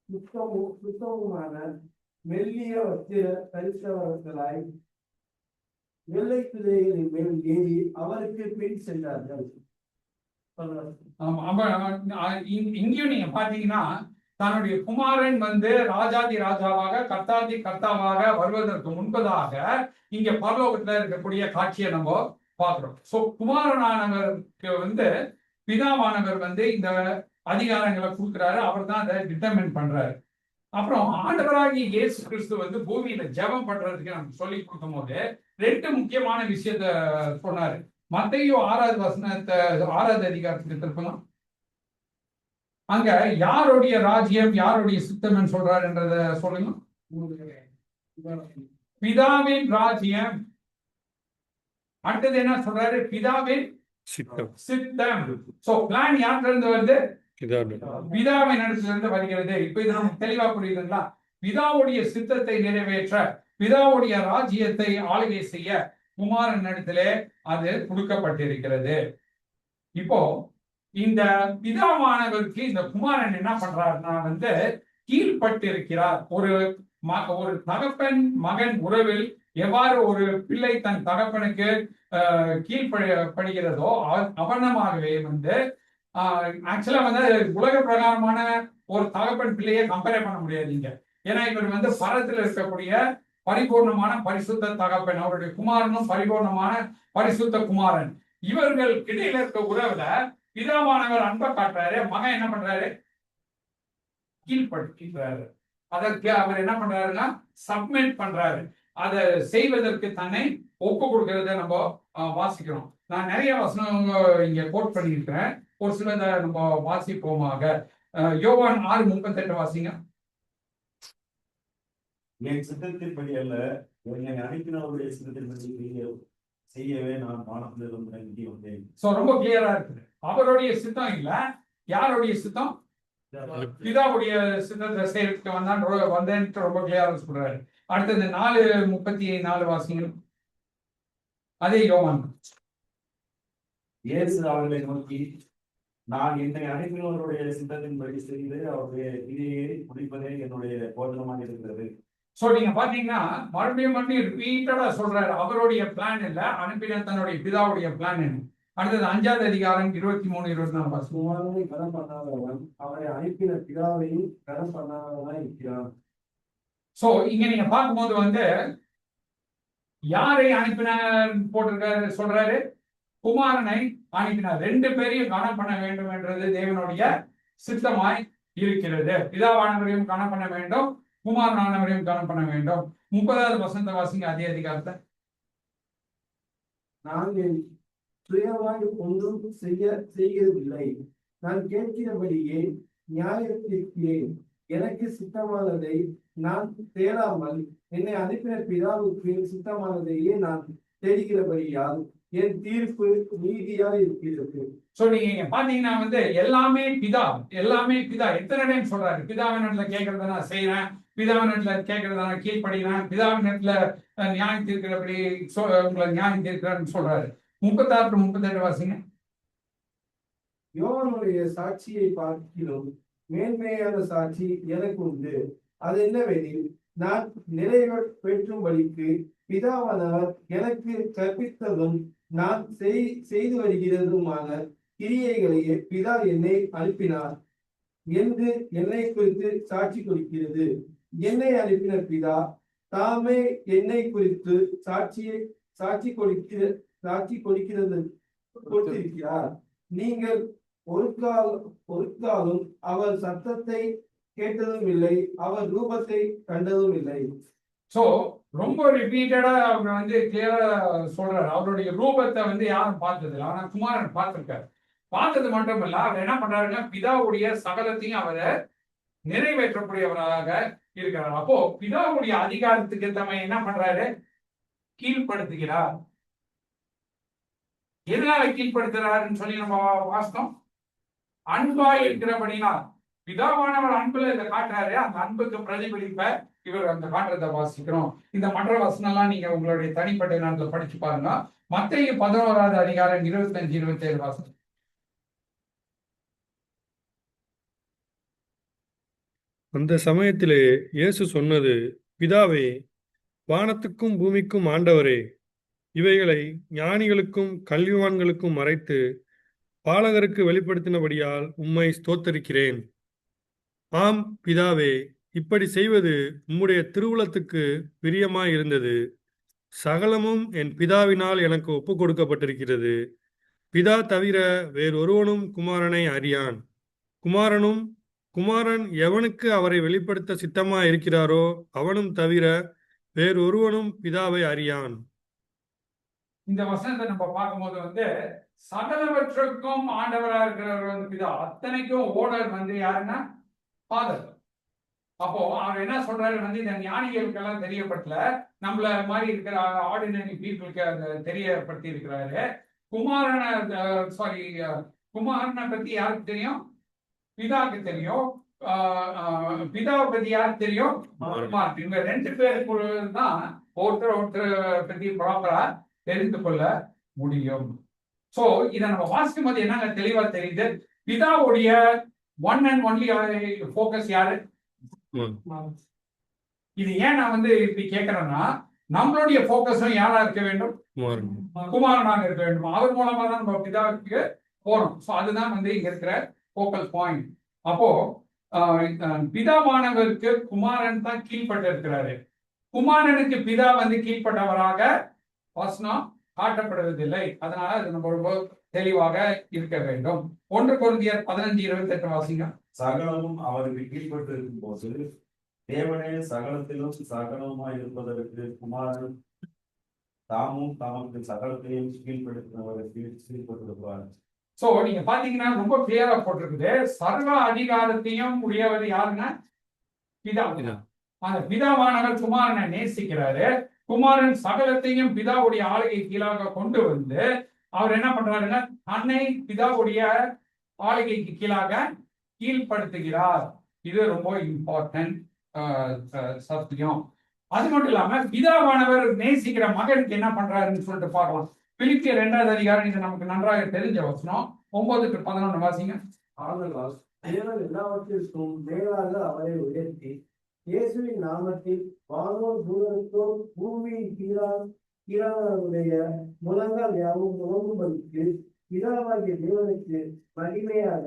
சுத்தமுமான மெல்லிய வஸ்திர தரித்தவர்களாய் வெள்ளை குதிரைகளின் மேல் ஏறி அவருக்கு பின் சென்றார்கள். ஆமா, இங்கேயும் நீங்க பாத்தீங்கன்னா தன்னுடைய குமாரன் வந்து ராஜாதி ராஜாவாக கர்த்தாதி கர்த்தாவாக வருவதற்கு முன்பதாக இங்க பரலோகத்துல இருக்கக்கூடிய காட்சியை நம்ம பார்க்கிறோம். சோ குமாரனானவருக்கு வந்து பிதாவானவர் வந்து இந்த அதிகாரங்களை கொடுக்குறாரு, அவர் தான் அதை டிட்டர்மின் பண்றாரு. அப்புறம் ஆண்டவராகிய இயேசு கிறிஸ்து வந்து பூமியில ஜெபம் பண்றதுக்கு நமக்கு சொல்லி கொடுக்கும் போது 2 முக்கியமான விஷயத்த சொன்னாரு. மத்தேயு 6வது வசனத்தை 6வது அதிகாரத்துக்கு திருப்பலாம். அங்க யாருடைய ராஜ்யம் யாருடைய சித்தம்னு சொல்றாருன்றத சொல்லுங்க. பிதாவின் ராஜ்யம். அடுத்தது என்ன சொல்றாரு? பிதாவின் சித்தம். சோ பிளான் யார்கிட்ட இருந்து வருது? பிதாவின் இடத்துல இருந்து வருகிறது. இப்ப இது நமக்கு தெளிவா புரியுதுங்களா? பிதாவுடைய சித்தத்தை நிறைவேற்ற, பிதாவுடைய ராஜ்யத்தை ஆளுகை செய்ய குமாரன் இடத்திலே அது கொடுக்கப்பட்டிருக்கிறது. இப்போ இந்த பிதாவானவருக்கு இந்த குமாரன் என்ன பண்றாருன்னா வந்து கீழ்பட்டு இருக்கிறார். ஒரு தகப்பன் மகன் உறவில் எவ்வாறு ஒரு பிள்ளை தன் தகப்பனுக்கு கீழ்படுகிறதோ அவனமாகவே வந்து ஆக்சுவலா வந்து உலக பிரகாரமான ஒரு தகப்பன் பிள்ளையை கம்பேர் பண்ண முடியாதுங்க. ஏன்னா இவர் வந்து பரத்துல இருக்கக்கூடிய பரிபூர்ணமான பரிசுத்த தகப்பன், அவருடைய குமாரனும் பரிபூர்ணமான பரிசுத்த குமாரன். இவர்கள் இடையில இருக்க உறவுல பிதாவானவர் அன்பை காட்டுறாரு, மகன் என்ன பண்றாரு? கீழ்படுத்துறாரு. அதற்கு அவர் என்ன பண்றாருன்னா சப்மிட் பண்றாரு. அதை செய்வதற்கு தன்னை ஒப்பு கொடுக்கறத நம்ம வாசிக்கிறோம். நான் நிறைய வசனம் இங்க கோட் பண்ணியிருக்கிறேன், ஒரு சிலதை நம்ம வாசிப்போமாக. யோவான் 6:38 வாசிங்க. என் சித்தத்தின்படி அல்ல, என்னை அனுப்பினவருடைய சித்தத்தின்படி செய்யவே நான் வானத்திலிருந்து இறங்கி வந்தேன். சோ ரொம்ப கிளியரா இருக்குது. அவருடைய சித்தம் இல்ல, யாருடைய சித்தம்? பிதாவுடைய சித்தத்தை செய்யறதுக்கு வந்தேன்னு ரொம்ப கிளியரா சொல்றாரு. அடுத்தது 4:34 வாசிங்க. அதே யோவான். இயேசு அவர்களை நோக்கி, நான் என்னை அனுப்பினவருடைய சித்தத்தின்படி செய்து அவருடைய இதையே முடிப்பதே என்னுடைய போதனமாக இருக்கிறது. சோ நீங்க பாத்தீங்கன்னா மறுபடியும் ரிப்பீட்டடா சொல்றாரு, அவருடைய பிளான் இல்ல, அனுப்பின தன்னுடைய பிதாவுடைய பிளான் என்ன. அடுத்தது 5வது அதிகாரம் 23-24 குமாரனை கனம் பண்ணாதவன் அவரை அனுப்பின பிதாவையும் கனம் பண்ணாதவனாய் இருக்கிறான். சோ இங்க நீங்க பார்க்கும்போது வந்து யாரை அனுப்பினார் போட்டிருக்காரு சொல்றாரு? குமாரனை அனுப்பினார். 2 பேரையும் கனம் பண்ண வேண்டும் என்றது தேவனுடைய சித்தமாய் இருக்கிறது. பிதாவானவரையும் கனம் பண்ண வேண்டும், குமாரனானவரையும் கனம் பண்ண வேண்டும். 30வது வசனத்தை வாசிங்க, அதே அதிகாரத்தை. நான் என் சுயமாய் ஒன்றும் செய்கிறதில்லை, நான் கேட்கிறபடியே நியாயத்திற்கிறேன். எனக்கு சித்தமானதை நான் தேடாமல் என்னை அனுப்பின பிதாவுக்கு சித்தமானதையே நான் தேடுகிறபடியால் என் தீர்ப்பு நீதியாக இருக்கிறது. சோ நீங்க பாத்தீங்கன்னா வந்து எல்லாமே பிதா, எல்லாமே பிதா. எத்தனை டைம் சொல்றாரு? பிதாவின் இடத்துல கேட்கறத நான் செய்யறேன், பிதாவின் இடத்துல கேட்கறத நான் கீழ்படுகிறேன், பிதாவின் இடத்துல நியாயம் தீர்க்கிறபடி உங்களை நியாயம் தீர்க்கிறேன்னு சொல்றாரு. 36-38 வாசிங்க. யோவானுடைய சாட்சியை பார்க்கிலும் மேன்மையான சாட்சி எனக்கு உண்டு. அது என்னவெனில், நான் நிறைவேற்றும்படிக்கு பிதாவானவர் எனக்கு கற்பித்ததும் நான் செய்து வருகிறதுமான கிரியைகளையே பிதா என்னை அனுப்பினார் என்று என்னை குறித்து சாட்சி கொடுக்கிறது. என்னை அனுப்பின பிதா தாமே என்னை குறித்து சாட்சி கொடுத்திருக்கிறார். நீங்கள் ஒரு காலம் அவர் சத்தத்தை கேட்டதும் இல்லை, அவர் ரூபத்தை கண்டதும் இல்லை. சோ ரொம்ப ரிப்பீட்டடா அவங்க வந்து கிளியரா சொல்றாரு, அவருடைய ரூபத்தை வந்து யாரும் பார்த்தது இல்லை, ஆனா குமாரன் பார்த்திருக்காரு. பார்த்தது மட்டும் இல்ல, அவர் என்ன பண்றாருன்னா பிதாவுடைய சகலத்தையும் அவரை நிறைவேற்றக்கூடியவராக இருக்கிறார். அப்போ பிதாவுடைய அதிகாரத்துக்கு தம்மை என்ன பண்றாரு? கீழ்படுத்துகிறார். எதனால கீழ்படுத்துறாருன்னு சொல்லி நம்ம வாசித்தோம். அன்பாய் இருக்கிறபடினா பிதாவானவர் அன்புல இதை காட்டுறாரு, அந்த அன்புக்கு பிரதிபலிப்ப இவர் அந்த காட்டுறதை வாசிக்கிறோம். இந்த மற்ற வசனம் எல்லாம் நீங்க உங்களுடைய தனிப்பட்ட நாட்டில் படிச்சு பாருங்க. மத்தேயு 11வது அதிகாரம் 25-27 வாசனம். அந்த சமயத்திலே இயேசு சொன்னது, பிதாவே, வானத்துக்கும் பூமிக்கும் ஆண்டவரே, இவைகளை ஞானிகளுக்கும் கல்விமான்களுக்கும் மறைத்து பாலகருக்கு வெளிப்படுத்தினபடியால் உம்மை ஸ்தோத்தரிக்கிறேன். ஆம் பிதாவே, இப்படி செய்வது உம்முடைய திருவுளத்துக்கு பிரியமாயிருந்தது. சகலமும் என் பிதாவினால் எனக்கு ஒப்புக் கொடுக்கப்பட்டிருக்கிறது. பிதா தவிர வேறொருவனும் குமாரனை அறியான். குமாரன் எவனுக்கு அவரை வெளிப்படுத்த சித்தமாயிருக்கிறாரோ அவனும் தவிர வேறொருவனும் பிதாவை அறியான். இந்த வசனத்தை நம்ம பார்க்கும்போது வந்து சகலவற்றுக்கும் ஆண்டவரா இருக்கிறவர் வந்து பிதா, அத்தனைக்கும் ஓனர் வந்து யாருன்னா ஃபாதர். அப்போ அவர் என்ன சொல்றாரு வந்து இந்த ஞானிகளுக்கெல்லாம் தெரியப்படல, நம்மள மாதிரி இருக்கிற ஆர்டினரி பீப்புளுக்கு அதை தெரியப்படுத்தி இருக்கிறாரு. குமாரனை பத்தி யாருக்கு தெரியும்? பிதாவுக்கு தெரியும். பிதாவை பத்தி யாருக்கு தெரியும்? குமாரன். இவங்க ரெண்டு பேருக்கு தான் ஒருத்தர் பத்தி ப்ராப்பரா தெரிந்து கொள்ள முடியும். சோ இதை நம்ம வாசிக்கும் போது என்னங்க தெளிவா தெரியுது, பிதாவுடைய ஒன் அண்ட் ஒன்லி ஃபோக்கஸ் யாரு? இது ஏன் நான் வந்து இப்படி கேட்கிறேன்னா, நம்மளுடைய போக்கஸும் யாரா இருக்க வேண்டும்? குமாரனாக இருக்க வேண்டும். அவர் மூலமா தான் நம்ம பிதாவுக்கு போறோம். ஸோ அதுதான் வந்து இங்க இருக்கிற ஃபோக்கல் பாயிண்ட். அப்போ பிதாவானவருக்கு குமாரன் தான் கீழ்பட்டு இருக்கிறாரு. குமாரனுக்கு பிதா வந்து கீழ்பட்டவராக வசனம் காட்டப்படுவதில்லை. அதனால அது நம்ம ரொம்ப தெளிவாக இருக்க வேண்டும். 1 கொரிந்தியர் 15:28 வாசிங்க. சகலமும் அவருக்கு கீழ்பட்டு இருக்கும் போது தேவனே சகலத்திலும் சகலமாய் இருப்பதற்கு குமாரன் தாமும் தமக்கு சகலத்தையும் கீழ்படுத்தினவருக்கு கீழ்பட்டிருப்பார். சோ நீங்க பாத்தீங்கன்னா ரொம்ப கிளியரா போட்டிருக்குது, சர்வ அதிகாரத்தையும் உடையவர் யாருன்னா பிதா. அந்த பிதாவானவர் குமாரனை நேசிக்கிறாரு. குமாரன் சகலத்தையும் பிதாவுடைய ஆளுகை கீழாக கொண்டு வந்து அவர் என்ன பண்றாருன்னா தன்னை பிதாவுடைய ஆளுகைக்கு கீழாக கீழ்படுத்துகிறார். இது ரொம்ப இம்பார்ட்டன்ட் சத்தியம். அது மட்டும் இல்லாம பிதாவானவர் நேசிக்கிற மகனுக்கு என்ன பண்றாருன்னு சொல்லிட்டு பார்க்கலாம். பிலிப்பியர் 2வது அதிகாரம், இது நமக்கு நன்றாக தெரிஞ்ச வசனம். 9-11 வாசிங்க. ஆதலால் தேவன் எல்லாவற்றிற்கும் மேலாக அவரை உயர்த்தி இயேசுவின் நாமத்தில் வானோர் பூதருக்கும் பூமியின் கீழானவருடைய முழங்கால் யாவும் முழங்கும்படிக்கு பிதாவாகிய தேவனுக்கு மகிமையாக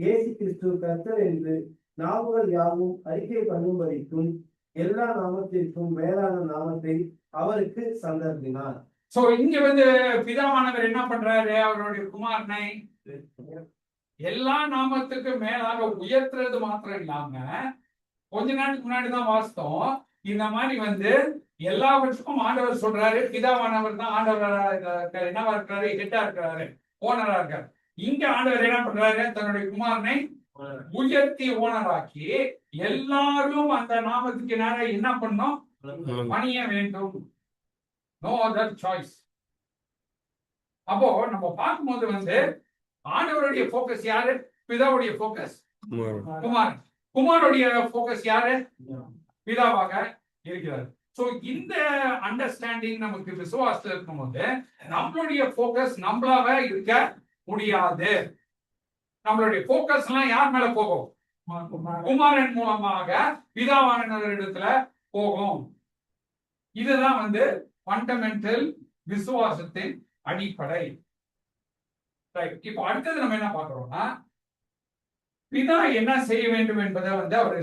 இயேசு கிறிஸ்து கர்த்தர் என்று நாவுகள் யாவும் அறிக்கை பண்ணும்படிக்கும் எல்லா நாமத்திற்கும் மேலான நாமத்தை அவருக்கு சந்தர்ப்பினார். சோ இங்க வந்து பிதாவானவர் என்ன பண்றாரு? அவருடைய குமாரனை எல்லா நாமத்துக்கும் மேலாக உயர்த்துறது மாத்திரம் இல்லாம, கொஞ்ச நாளுக்கு முன்னாடி தான் வாசித்தோம், இந்த மாதிரி வந்து எல்லாவற்றுக்கும் ஆண்டவர் சொல்றாரு. பிதாவானவர் தான் ஆண்டவரா என்னவா இருக்கிறாரு? ஹெட்டா இருக்கிறாரு, ஓனரா இருக்காரு. இங்க ஆண்டவர் என்ன பண்றாரு? தன்னுடைய குமாரனை உயர்த்தி ஓனராக்கி எல்லாரும் அந்த நாமத்துக்கு நேரம் என்ன பண்ணோம்? பணிய வேண்டும். No other choice. அப்போ நம்ம பார்க்கும்போது வந்து ஆண்டவருடைய போக்கஸ் யாரு? பிதாவுடைய போக்கஸ் குமாரன். குமாரனுடைய போக்கஸ் யாரு? பிதாவாக இருக்கிறார். சோ இந்த அண்டர்ஸ்டாண்டிங் நமக்கு விசுவாசத்துல இருக்கும்போது நம்மளுடைய போக்கஸ் நம்மளாவே இருக்க முடியாது. நம்மளுடைய போக்கஸ் எல்லாம் யார் மேல போகும்? குமாரன் மூலமாக பிதாவானவரிடத்துல போகும். இதுதான் வந்து ஃபண்டமெண்டல் விசுவாசத்தின் அடிப்படை. இப்போ அடுத்தது நம்ம என்ன பார்க்கிறோம்னா, பிதா என்ன செய்ய வேண்டும் என்பதை வந்து அவர்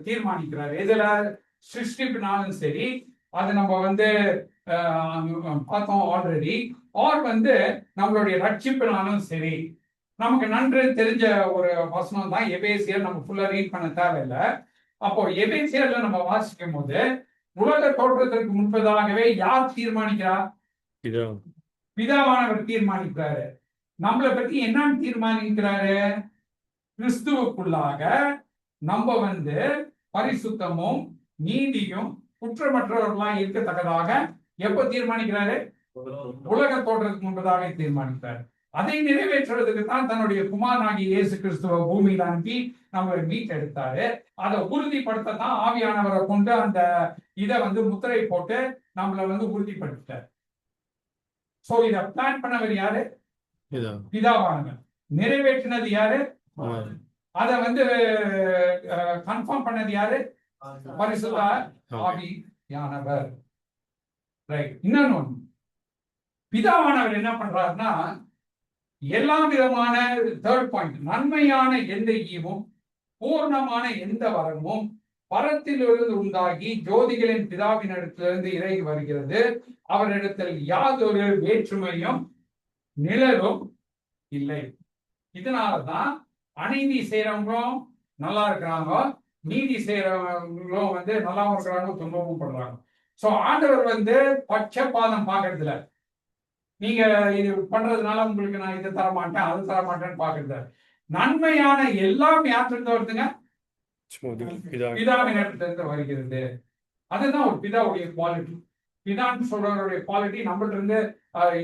தீர்மானிக்கிறார். இதுல சிருஷ்டிப்பினாலும் சரி, அது நம்ம வந்து பார்த்தோம் ஆல்ரெடி, ஆர் வந்து நம்மளுடைய ரட்சிப்பினாலும் சரி. நமக்கு நன்று தெரிஞ்ச ஒரு வசனம் தான் எபேசியர். நம்ம ஃபுல்லா ரீட் பண்ண தேவையில்லை. அப்போ எபேசியர்ல நம்ம வாசிக்கும் போது உலக தோற்றத்திற்கு முன்பதாகவே யார் தீர்மானிக்கிறார்? பிதாவானவர் தீர்மானிக்கிறாரு. நம்மளை பத்தி என்னன்னு தீர்மானிக்கிறாரு? கிறிஸ்துவுக்குள்ளாக நம்ம வந்து பரிசுத்தமும் நீதியும் குற்றமற்றவர்களா இருக்கத்தக்கதாக எப்ப தீர்மானிக்கிறாரு? உலக தோற்றத்துக்கு முன்பதாக தீர்மானிக்கிறார். அதை நிறைவேற்றுவதற்கு தான் தன்னுடைய குமாரனாகிய இயேசு கிறிஸ்துவ பூமியில அனுப்பி நம்ம மீட்டெடுத்தாரு. அதை உறுதிப்படுத்தத்தான் ஆவியானவரை கொண்டு அந்த இதை வந்து முத்திரை போட்டு நம்மளை வந்து உறுதிப்படுத்தார். சோ இத பிளான் பண்ணவர் யாரு? பிதாவானவர். நிறைவேற்றினது யாரு? அதை வந்து கன்ஃபார்ம் பண்ணது யாரு? பரிசுத்த ஆவியானவர். ரைட். இன்னொன்னு பிதாவானவர் என்ன பண்றாருன்னா, எல்லா விதமான தேர்ட் பாயிண்ட், நன்மையான எந்த ஈவும் பூர்ணமான எந்த வரமும் பரத்திலிருந்து உண்டாகி ஜோதிகளின் பிதாவினிடத்திலிருந்து இறங்கி வருகிறது. அவரிடத்தில் யாதொரு வேற்றுமையும் நிழலும் இல்லை. இதனாலதான் அநீதி செய்யறவங்களும் நல்லா இருக்கிறாங்க, நீதி செய்யறவங்களும் வந்து நல்லாவும் இருக்கிறாங்க, துன்பமும் பண்றாங்க. சோ ஆண்டவர் வந்து பட்சபாதம் பாக்குறதுல, நீங்க இது பண்றதுனால உங்களுக்கு நான் இதை தர மாட்டேன் அது தர மாட்டேன்னு பாக்குறது. நன்மையான எல்லாம் யார்கிட்ட வருதுங்க? பிதாவினிடத்திலிருந்து வருகிறது. அதுதான் ஒரு பிதாவுடைய குவாலிட்டி. பிதான்னு சொல்றவருடைய குவாலிட்டி நம்மள்ட்ட இருந்து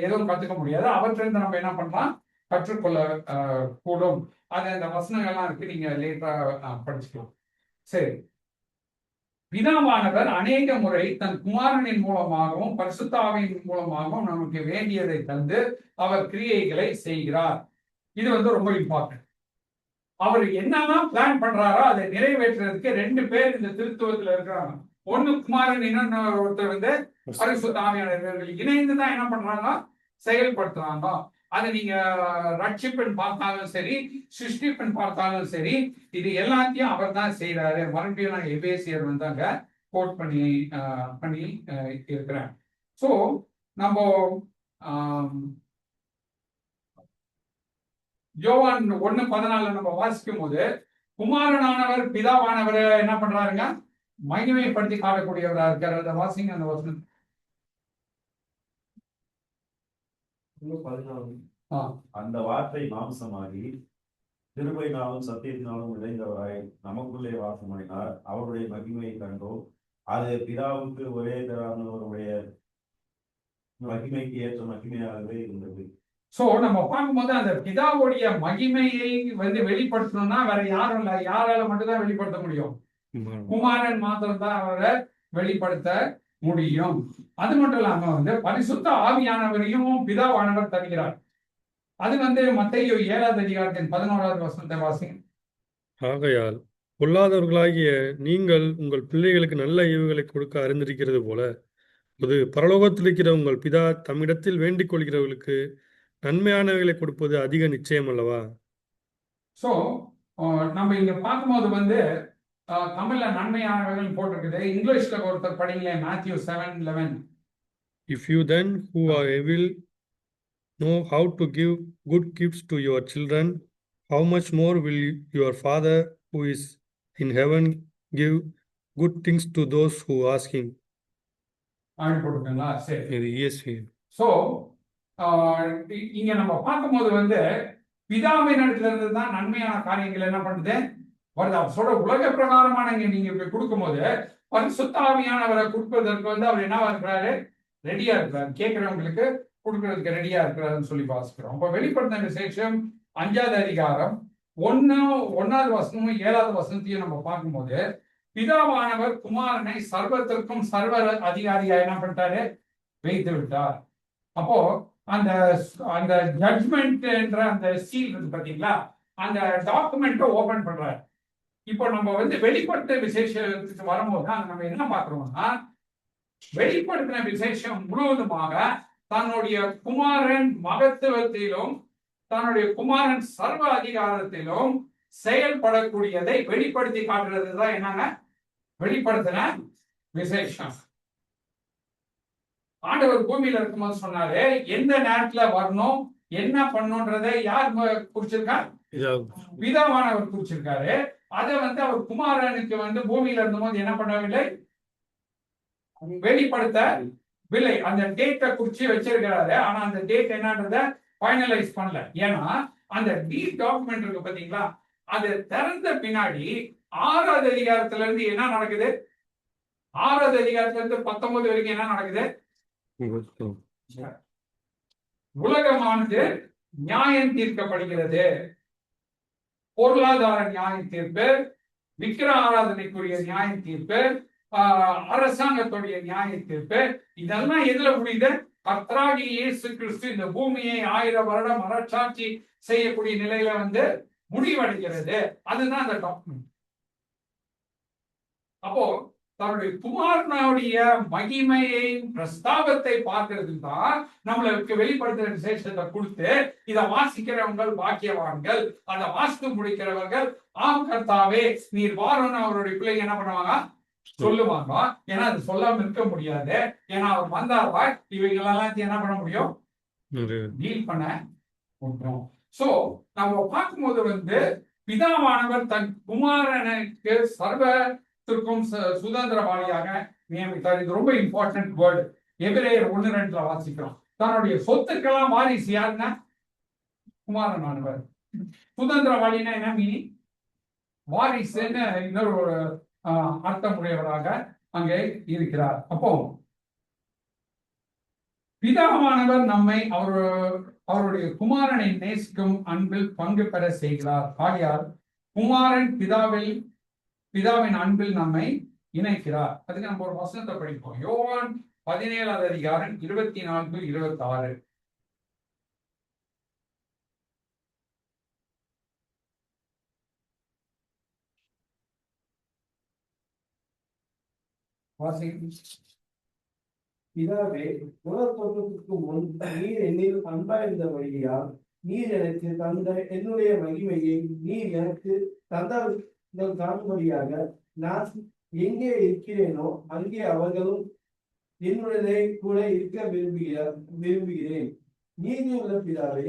எதுவும் கத்துக்க முடியாது. அவற்றிலிருந்து நம்ம என்ன பண்ணலாம்? கற்றுக்கொள்ள கூடும். அது அந்த வசனங்கள்லாம் இருக்கு, நீங்க லேட்டா படிச்சுக்கலாம். சரி, பிதாவானவர் அநேக முறை தன் குமாரனின் மூலமாகவும் பரிசுத்த ஆவியின் மூலமாகவும் நமக்கு வேண்டியதை தந்து அவர் கிரியைகளை செய்கிறார். இது வந்து ரொம்ப இம்பார்ட்டன்ட். அவர் என்னதான் பிளான் பண்றாரோ அதை நிறைவேற்றுறதுக்கு ரெண்டு பேர் இந்த திருத்துவத்துல இருக்கிறாங்க. ஒண்ணு குமாரன், இன்னொன்னு ஒருத்தர் வந்து பரிசுத்த ஆவியானவர்கள் இணைந்துதான் என்ன பண்றாங்க? செயல்படுத்துறாங்க. அதை நீங்க ரட்சிப்பெண் பார்த்தாலும் சரி, சிருஷ்டிப்பெண் பார்த்தாலும் சரி, இது எல்லாத்தையும் அவர் தான் செய்யறாரு. மறுபடியும் நான் எபேசியர் வந்து அங்க கோட் பண்ணி இருக்கிறேன். ஸோ நம்ம யோவான் 1:14 நம்ம வாசிக்கும் போது குமாரனானவர் பிதாவானவரை என்ன பண்றாருங்க? மகிமைப்படுத்தி காட்டக்கூடியவரா இருக்காரு. அந்த வாசிங்க அந்த வசனம். அந்த வார்த்தை மாம்சமாகி கிருபையினாலும் சத்தியத்தினாலும் இணைந்தவராய் நமக்குள்ளே வாசமாயினார். அவருடைய மகிமையை கண்டோம். அது பிதாவுக்கு ஒரே தரானவருடைய மகிமைக்கு ஏற்ற மகிமையாகவே இருந்தது. சோ நம்ம பார்க்கும்போது அந்த பிதாவுடைய மகிமையை வந்து வெளிப்படுத்தணும்னா வேற யாரும் இல்லை. யாரால மட்டும்தான் வெளிப்படுத்த முடியும்? குமாரன் மாத்திரம் தான் அவரை வெளிப்படுத்த முடியும். அது மட்டும் இல்லாம வந்து பரிசுத்த ஆவியானவரையும் பிதாவானவர் தருகிறார். அது வந்து மத்தேயு 7வது அதிகாரத்தின் 11வது வசனத்தை வாசிங்க. ஆகையால் பொல்லாதவர்களாகிய நீங்கள் உங்கள் பிள்ளைகளுக்கு நல்ல ஈவுகளை கொடுக்க அறிந்திருக்கிறது போல அது பரலோகத்தில் இருக்கிற உங்கள் பிதா தம்மிடத்தில் வேண்டிக் கொள்கிறவர்களுக்கு நன்மையானவைகளை கொடுப்பது அதிக நிச்சயம் அல்லவா? சோ நம்ம இங்க பார்க்கும்போது வந்து தமிழ்ல நன்மையானவர்கள் போட்டிருக்குது. இங்கிலீஷ்ல ஒருத்தர் படிங்களேன், Matthew 7:11. If you then who are evil know how to give good gifts to your children, how much more will your Father who is in heaven give good things to those who ask him? போட்டுருக்கீங்களா? சரி. இது ESV. So இங்க நம்ம பார்க்கும்போது வந்து பிதாவினிடத்துல இருந்து தான் நன்மையான காரியங்கள் என்ன பண்ணுது வருது. அவர் சொல்ற உலக பிரகாரமான நீங்க இப்ப கொடுக்கும்போது பரிசுத்த ஆவியானவரை கொடுப்பதற்கு வந்து அவர் என்னவா இருக்கிறாரு? ரெடியா இருக்கிறாரு. கேட்கிறவங்களுக்கு கொடுக்கறதுக்கு ரெடியா இருக்கிறாருன்னு சொல்லி வாசிக்கிறோம். அப்ப வெளிப்படுத்தின விசேஷம் 5வது அதிகாரம் 1வது வசனமும் 7வது வசனத்தையும் நம்ம பார்க்கும்போது பிதாவானவர் குமாரனை சர்வத்திற்கும் சர்வ அதிகாரியா என்ன பண்ணிட்டாரு? வைத்து விட்டார். அப்போ அந்த அந்த ஜட்ஜ்மெண்ட் என்ற அந்த சீல் இருக்கு பாத்தீங்களா, அந்த டாக்குமெண்ட்டை ஓபன் பண்றாரு. இப்போ நம்ம வந்து வெளிப்படுத்த விசேஷத்துக்கு வரும்போது நம்ம என்ன பார்க்கிறோம்னா, வெளிப்படுத்தின விசேஷம் முழுவதுமாக தன்னுடைய குமாரன் மகத்துவத்திலும் தன்னுடைய குமாரன் சர்வ அதிகாரத்திலும் செயல்படக்கூடியதை வெளிப்படுத்தி காட்டுறது தான் என்னங்க வெளிப்படுத்தின விசேஷம். ஆண்டவர் பூமியில இருக்கும்போது சொன்னாரு, எந்த நேரத்துல வரணும் என்ன பண்ணுன்றதை யார் குறிச்சிருக்கார்? பிதாவானவர் குறிச்சிருக்காரு. அதை வந்து அவர் குமாரனுக்கு வந்து பூமியில இருந்தபோது என்ன பண்ணவில்லை? வெளிப்படுத்தவில்லை. அந்த டேட்டை குறிச்சு வச்சிருக்கிறாரு. ஆனா அந்த டேட் என்னன்றத ஃபைனலைஸ் பண்ணல. ஏன்னா அந்த டீட் டாக்குமெண்ட் இருக்கு பாத்தீங்களா, அது திறந்த பின்னாடி 6வது அதிகாரத்துல இருந்து என்ன நடக்குது? 6வது அதிகாரத்துல இருந்து 19 வரைக்கும் என்ன நடக்குது? உலகமானது நியாயம் தீர்க்கப்படுகிறது. பொருளாதார நியாய தீர்ப்பு, விக்கிர ஆராதனைக்குரிய நியாய தீர்ப்பு, அரசாங்கத்துடைய நியாய தீர்ப்பு, இதெல்லாம் எதுல முடியுது? கர்த்தராகிய இயேசு கிறிஸ்து இந்த பூமியை 1000 வருடம் மரச்சாட்சி செய்யக்கூடிய நிலையில வந்து முடிவடைகிறது. அதுதான் அந்த டாக்குமெண்ட். அப்போ தன்னுடைய குமாரனுடைய மகிமையை பிரஸ்தாபத்தை பார்க்கறது தான் நம்மளுக்கு வெளிப்படுத்துற விசேஷத்தை கொடுத்து இதை வாசிக்கிறவங்க பாக்கியவான்கள், அதை வாசித்து முடிக்கிறவர்கள் ஆம் கர்த்தாவே நீர் வாரம்னு அவருடைய பிள்ளைங்க என்ன பண்ணுவாங்க சொல்லுவாங்க. ஏன்னா அது சொல்லாம இருக்க முடியாது. ஏன்னா அவர் வந்தாவா இவங்களெல்லாம் என்ன பண்ண முடியும், டீல் பண்ண முடியும். சோ நம்ம பார்க்கும்போது பிதாவானவர் தன் குமாரனுக்கு சர்வத்திற்கும் சுதந்திரவாளியாக நியமித்தார். இது ரொம்ப இம்பார்ட்டன்ட் வேர்டு. எபிரேயர் 1:2 வாசிக்கிறோம். தன்னுடைய சொத்துக்கெல்லாம் வாரிசு யாருன்னா குமாரனானவர். சுதந்திரவாளினா என்ன மீனிங்? வாரிசுன்னு இன்னொரு அர்த்தமுடையவராக அங்கே இருக்கிறார். அப்போ பிதாவானவர் நம்மை அவருடைய குமாரனை நேசிக்கும் அன்பில் பங்கு பெற செய்கிறார். ஆகையால் குமாரன் பிதாவின் அன்பில் நம்மை இணைக்கிறார். அதுக்கு நம்ம ஒரு வசனத்தை படிப்போம். யோவான் 17வது அதிகாரம் 24-26. பிதாவே, உலகத்தோற்றத்துக்கு முன் நீர் என்னில் அன்பாயிருந்தபடியால் நீர் எனக்கு தந்த என்னுடைய மகிமையை நீர் எனக்கு தந்தார்கள் காணும்படியாக நான் எங்கே இருக்கிறேனோ அங்கே அவர்களும் என்னுடனே கூட இருக்க விரும்புகிறேன். நீதியுள்ள பிதாவே,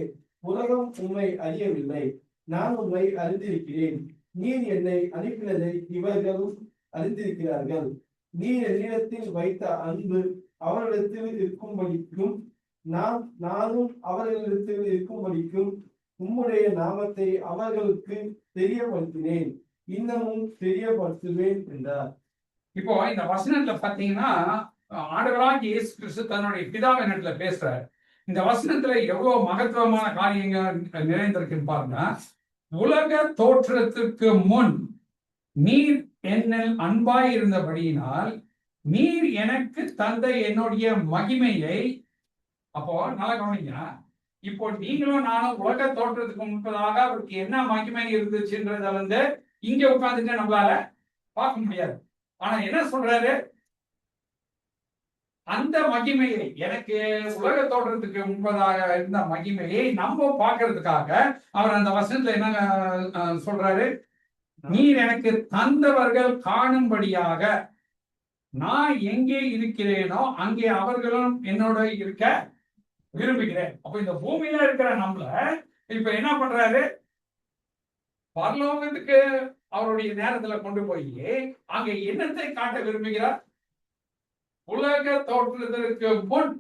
உலகம் உம்மை அறியவில்லை, நான் உம்மை அறிந்திருக்கிறேன். நீர் என்னை அனுப்பினதை இவர்களும் அறிந்திருக்கிறார்கள். நீர் என்னிடத்தில் வைத்த அன்பு அவர்களிடத்தில் இருக்கும்படிக்கும் நானும் அவர்களிடத்தில் இருக்கும்படிக்கும் உம்முடைய நாமத்தை அவர்களுக்கு தெரியப்படுத்தினேன், இன்னமும் தெரியப்படுத்துவேன் என்றார். இப்போ இந்த வசனத்துல பாத்தீங்கன்னா ஆண்டவராகிய இயேசு கிறிஸ்து தன்னுடைய பிதாவினிடத்துல பேசுறார். இந்த வசனத்துல எவ்வளவு மகத்துவமான காரியங்கள் நிறைந்திருக்குன்னு பாருங்க. உலக தோற்றத்திற்கு முன் நீர் என்னில் அன்பாய் இருந்தபடியினால் நீர் எனக்கு தந்த என்னுடைய மகிமையை, அப்போ நல்லா கவனிங்க, இப்போ நீங்களும் நானும் உலக தோற்றத்துக்கு முன்பதாக அவருக்கு என்ன மகிமை இருந்துச்சுன்றத இங்க உட்கார்ந்துட்டு நம்மளால பார்க்க முடியாது. ஆனா என்ன சொல்றாரு, அந்த மகிமையை, எனக்கு உலக தோற்றத்துக்கு முன்பதாக இருந்த மகிமையை நம்ம பார்க்கறதுக்காக அவர் அந்த வசனத்துல என்ன சொல்றாரு, நீர் எனக்கு தந்தவர்கள் காணும்படியாக நான் எங்கே இருக்கிறேனோ அங்கே அவர்களும் என்னோட இருக்க விரும்புகிறேன். அப்ப இந்த பூமியில இருக்கிற நம்மள இப்ப என்ன பண்றாரு, பரலோகத்துக்கு அவருடைய நேரத்துல கொண்டு போய் அங்க என்னத்தை காட்ட விரும்புகிறார்? உலக தோற்றத்திற்கு முன்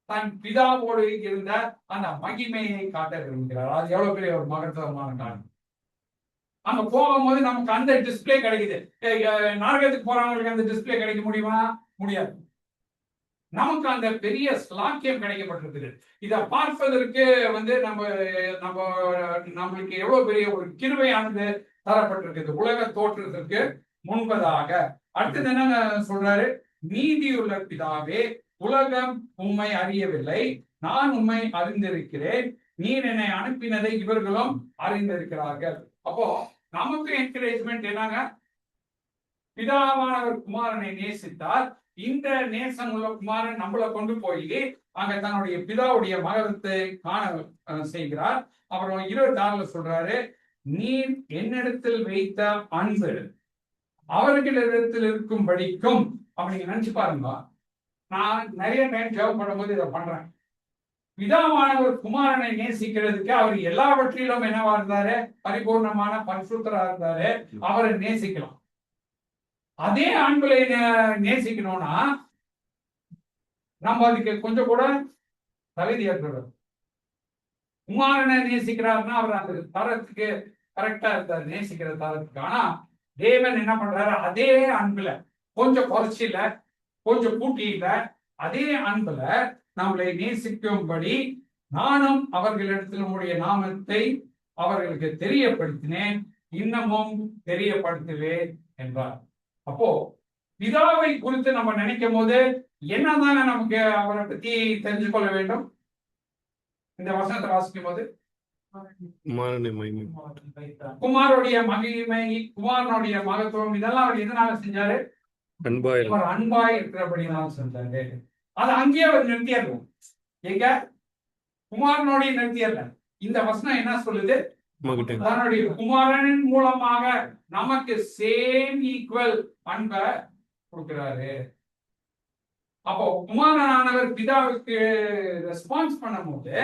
தன் பிதாவோடு இருந்த அந்த மகிமையை காட்ட விரும்புகிறார். அது எவ்வளவு பெரிய ஒரு மகத்துவமான காரணம். அங்க போகும்போது நமக்கு அந்த டிஸ்பிளே கிடைக்குது. நாடகத்துக்கு போறவங்களுக்கு அந்த டிஸ்பிளே கிடைக்க முடியுமா? முடியாது. நமக்கு அந்த பெரிய ஸ்லாக்கியம் கிடைக்கப்பட்டிருக்குது. இதை பார்ப்பதற்கு நம்மளுக்கு எவ்வளவு பெரிய ஒரு கிருபையானது தரப்பட்டிருக்குது உலக தோற்றத்திற்கு முன்பதாக. அடுத்தது என்ன சொல்றாரு, நீதியுள்ள பிதாவே, உலகம் உம்மை அறியவில்லை, நான் உம்மை அறிந்திருக்கிறேன், நீர் என்னை அனுப்பினதை இவர்களும் அறிந்திருக்கிறார்கள். அப்போ நமக்கு என்கரேஜ்மெண்ட் என்னங்க, பிதாவானவர் குமாரனை நேசித்தால் இந்த நேசம் உள்ள குமாரன் நம்மளை கொண்டு போய் அங்க தன்னுடைய பிதாவுடைய மகத்தை காண செய்கிறார். அப்புறம் 26 சொல்றாரு, நீர் என்னிடத்தில் வைத்த அன்பு அவர்களிடத்தில் இருக்கும்படிக்கும். அப்படிங்க நினைச்சு பாருங்க. நான் நிறைய டைம் ஜெபம் பண்ணும்போது இதை பண்றேன். பிதாவானவர் குமாரனை நேசிக்கிறதுக்கு அவர் எல்லாவற்றிலும் என்னவா இருந்தாரு, பரிபூர்ணமான பரிசுத்தரா இருந்தாரு. அவரை நேசிக்கலாம். அதே அன்புல நேசிக்கணும்னா நம்ம அதுக்கு கொஞ்சம் கூட தகுதி ஏற்படும். குமாரனை நேசிக்கிறாருன்னா அவர் அந்த தரத்துக்கு கரெக்டா இருந்தார், நேசிக்கிற தரத்துக்கு. ஆனா தேவன் என்ன பண்றாரு, அதே அன்புல கொஞ்சம் குறைச்சி இல்ல, கொஞ்சம் கூட்டி இல்ல, அதே அன்புல நம்மளை நேசிக்கும்படி நானும் அவர்களிடத்தில் உடைய நாமத்தை அவர்களுக்கு தெரியப்படுத்தினேன், இன்னமும் தெரியப்படுத்துவேன் என்றார். அப்போ பிதாவை குறித்து நம்ம நினைக்கும் போது என்னதாங்க நமக்கு அவரை பத்தி தெரிஞ்சு கொள்ள வேண்டும்? இந்த வசனத்தை வாசிக்கும் போது குமாரனை மகிமை குமாரனுடைய மகிமை, குமாரனுடைய மகத்துவம், இதெல்லாம் அவர் எதனால செஞ்சாரு? அன்பாய் அவர் அன்பாய் இருக்கிறபடினால செஞ்சாரு. அது அங்கேயே அவர் நிறுத்தியறோம். எங்க குமாரனோடைய நிறுத்தியல்ல. இந்த வசனம் என்ன சொல்லுது? மகிட்டேன் தன்னுடைய குமாரனின் மூலமாக நமக்கு சேம் ஈக்குவல் அன்பை கொடுக்கிறாரு. அப்போ குமாரனானவர் பிதாவுக்கு ரெஸ்பான்ஸ் பண்ணும்போது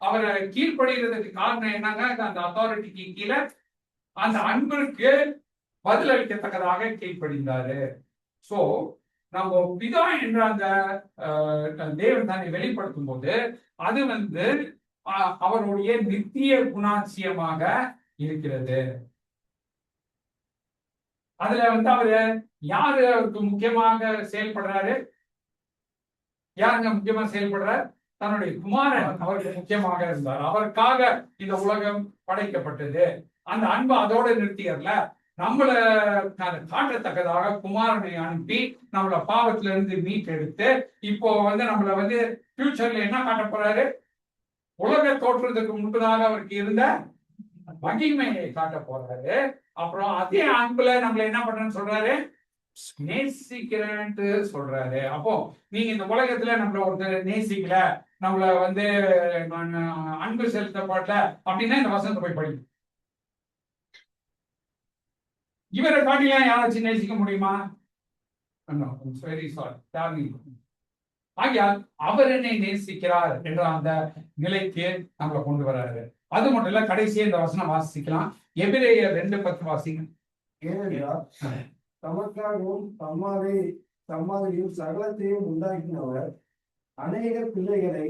அவரை கீழ்ப்படுகிறதுக்கு காரணம் என்னங்க? அந்த அத்தாரிட்டிக்கு கீழே அந்த அன்பிற்கு பதிலளிக்கத்தக்கதாக கீழ்ப்படிந்தாரு. சோ நம்ம பிதா என்ற அந்த தேவன் தன்னை வெளிப்படுத்தும் போது அது அவருடைய நித்திய குணாட்சியமாக இருக்கிறது. அதுல அவரு யாரு அவருக்கு முக்கியமாக செயல்படுறாரு? யாருங்க முக்கியமா செயல்படுறார்? தன்னுடைய குமாரன் அவருக்கு முக்கியமாக இருந்தார். அவருக்காக இந்த உலகம் படைக்கப்பட்டது. அந்த அன்பு அதோட நிறுத்தியர்ல, நம்மள காட்டத்தக்கதாக குமாரனை அனுப்பி நம்மள பாவத்துல இருந்து மீட்டெடுத்து இப்போ நம்மள ஃபியூச்சர்ல என்ன காட்ட போறாரு? உலக தோற்றத்துக்கு முன்பதாக அவருக்கு இருந்த மகிமையை காட்ட போறாரு. அப்புறம் அதே அன்புல நம்மள என்ன பண்றேன்னு சொல்றாரு? நேசிக்கிறேன்ட்டு சொல்றாரு. அப்போ நீங்க இந்த உலகத்துல நம்மள ஒருத்தர் நேசிக்கல, நம்மள அன்பு செலுத்தப்பட்ட அப்படின்னா இந்த வசனத்தை போய் படிக்கும். இவரை காட்டிலாம் யாராச்சும் நேசிக்க முடியுமா? Very sorry. ஆகையால் அவர் என்னை நேசிக்கிறார் என்ற அந்த நிலைக்கு நம்மளை கொண்டு வர்றாரு. அது மட்டும் இல்ல, கடைசியா இந்த வசனம் வாசிக்கலாம். எபிரேயர் 2:10 வாசிங்க. ஏனென்றால் தமக்காகவும் தம்மாதையும் சகலத்தையும் உண்டாக்கினவர் அநேக பிள்ளைகளை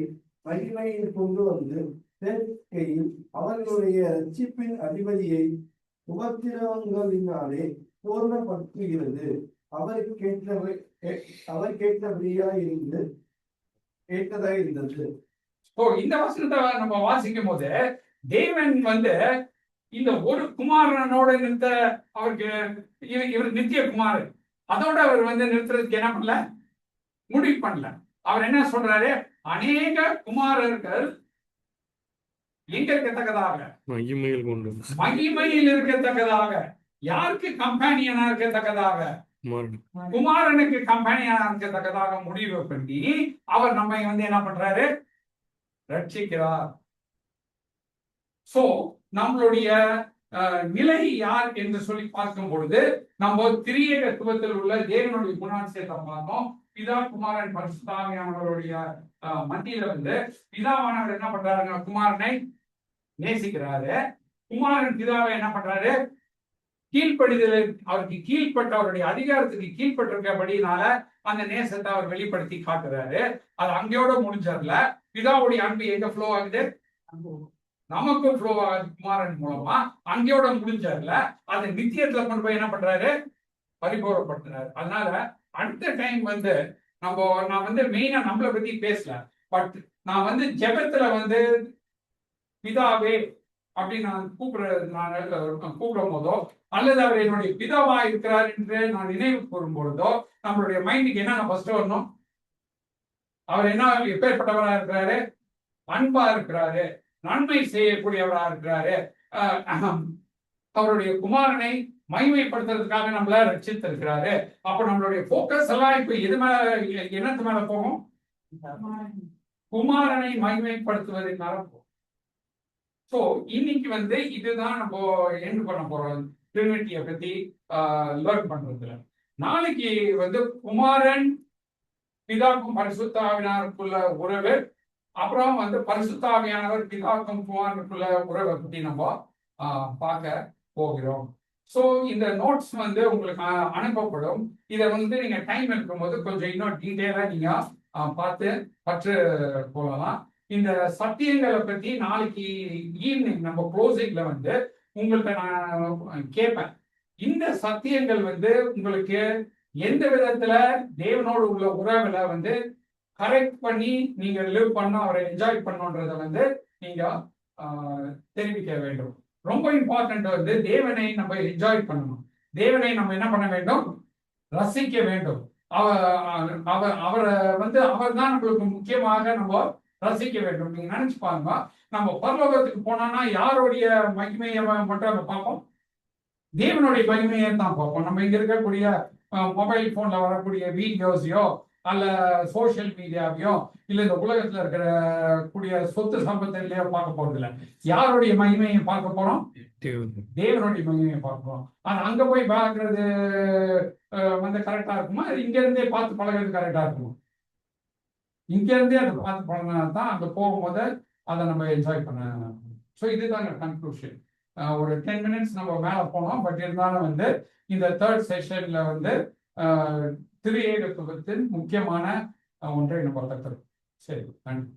மகிமையில் கொண்டு வந்து சேர்க்கையில் அவர்களுடைய ரட்சிப்பின் அதிபதியை உபத்திரவங்களினாலே பூர்ணப்படுத்துகிறது. அவர் கேட்டபடியா கேட்டதாக இருந்தது. இந்த வசனத்தை நம்ம வாசிக்கும் போது தேவன் இந்த ஒரு குமாரனோட நிறுத்த அவருக்கு இவர் நித்திய குமாரன், அதோட அவர் நிறுத்துறதுக்கு என்ன பண்ணல, முடிவு பண்ணல. அவர் என்ன சொல்றாரு? அநேக குமாரர்கள் எங்க இருக்கத்தக்கதாக? மகிமையில் இருக்கத்தக்கதாக. யாருக்கு கம்பேனியனா இருக்கத்தக்கதாக? குமாரனுக்கு கம்பெனியனா இருக்கத்தக்கதாக முடிவு பண்ணி அவர் நம்மை என்ன பண்றாரு? ரட்சிக்கிறார். சோ நம்மளுடைய நிலை யார் என்று சொல்லி பார்க்கும் பொழுது நம்ம திரியேகத்துவத்தில் உள்ள தேவனுடைய குணாதிசயத்தை பார்த்தோம். பிதா குமாரன் பரிசுத்தாவியானவருடைய மத்தியில பிதாவானவர் என்ன பண்றாருங்க? குமாரனை நேசிக்கிறாரு. குமாரன் பிதாவை என்ன பண்றாரு? கீழ்ப்படிதல், அவருக்கு கீழ்பட்ட, அவருடைய அதிகாரத்துக்கு கீழ்பட்டிருக்கபடினால அந்த நேசத்தை அவர் வெளிப்படுத்தி காட்டுறாரு. அது அங்கேயோட முடிஞ்சதுல பிதாவுடைய அன்பு எங்க ஃப்ளோ ஆகுது? நமக்கும் ஃப்ளோ ஆகுது குமாரன் மூலமா. அங்கேயோட முடிஞ்சதுல அது நித்தியத்துல கொண்டு போய் என்ன பண்றாரு? பரிபூர்ணப்படுத்துறாரு. அதனால அடுத்த டைம் நான் மெயினா நம்மளை பத்தி பேசல, பட் நான் ஜெபத்துல பிதாவே அப்படின்னு நான் கூப்பிடும் போதோ அல்லது அவர் என்னுடைய பிதாவா இருக்கிறார் என்று நான் நினைவு கூறும் பொழுதோ நம்மளுடைய மைண்டுக்கு என்ன ஃபர்ஸ்ட் வரணும்? அவர் என்ன எப்பேற்பட்டவரா இருக்கிறாரு? அன்பா இருக்கிறாரு, நன்மை செய்யக்கூடியவரா இருக்கிறாரு, அவருடைய குமாரனை மகிமைப்படுத்துறதுக்காக நம்மள ரட்சித்திருக்கிறாரு. அப்ப நம்மளுடைய போக்கஸ் எல்லாம் இப்ப எது மேல, என்னத்து மேல போகும்? குமாரனை மகிமைப்படுத்துவதன் மேல போகும். சோ இன்னைக்கு இதுதான் நம்ம எண்ட் பண்ண போறோம் ட்ரினிட்டியை பத்தி லேர்ன் பண்றதுல. நாளைக்கு குமாரன் பிதாக்கும் பரிசுத்தாவியானருக்குள்ள உறவு, அப்புறம் பரிசுத்தாவியானவர் பிதாக்கும் குமாரனுக்குள்ள உறவை பத்தி நம்ம பார்க்க போகிறோம். சோ இந்த நோட்ஸ் உங்களுக்கு அனுப்பப்படும். இதை நீங்க டைம் இருக்கும்போது கொஞ்சம் இன்னும் டீட்டெயிலா நீங்க பார்த்து கற்று போகலாம். இந்த சத்தியங்களை பத்தி நாளைக்கு ஈவினிங் நம்ம க்ளோசிங்ல உங்கள்கிட்ட நான் கேட்பேன். இந்த சத்தியங்கள் உங்களுக்கு எந்த விதத்துல தேவனோடு உள்ள உறவுல கரெக்ட் பண்ணி நீங்க லிவ் பண்ண, அவரை என்ஜாய் பண்ணன்றத நீங்க தெரிவிக்க வேண்டும். ரொம்ப இம்பார்ட்டன்ட் தேவனை நம்ம என்ஜாய் பண்ணணும். தேவனை நம்ம என்ன பண்ண வேண்டும்? ரசிக்க வேண்டும். அவரை அவர் தான் நம்மளுக்கு முக்கியமாக நம்ம ரசிக்க வேண்டும். நீங்க நினைச்சு பாருங்க, நம்ம பரலோகத்துக்கு போனோம்னா யாருடைய மகிமையை மட்டும் நம்ம பார்ப்போம்? தேவனுடைய மகிமையை தான் பார்ப்போம். நம்ம இங்க இருக்கக்கூடிய மொபைல் போன்ல வரக்கூடிய வீடியோஸையோ அல்ல சோசியல் மீடியாவையோ இல்ல இந்த உலகத்துல இருக்கிற கூடிய சொத்து சம்பத்திலையோ பார்க்க போறது இல்லை. யாருடைய மகிமையை பார்க்க போறோம்? தேவனுடைய மகிமையை பார்க்க போறோம். அது அங்க போய் பார்க்கறது வந்து கரெக்டா இருக்குமா? இங்க இருந்தே பார்த்து பழகிறது கரெக்டா இருக்குமா? இங்க இருந்தே அதை பார்த்து பழகினா தான் அங்க போகும்போது அதை நம்ம என்ஜாய் பண்ண. ஸோ இதுதாங்க கன்க்ளூஷன். ஒரு 10 மினிட்ஸ் நம்ம மேல போனோம். பட் இருந்தாலும் வந்து இந்த தேர்ட் செஷன்ல வந்து திரு ஏகத்துவத்தின் முக்கியமான ஒன்றை நம்ம கற்றுக்கிறோம். சரி, நன்றி.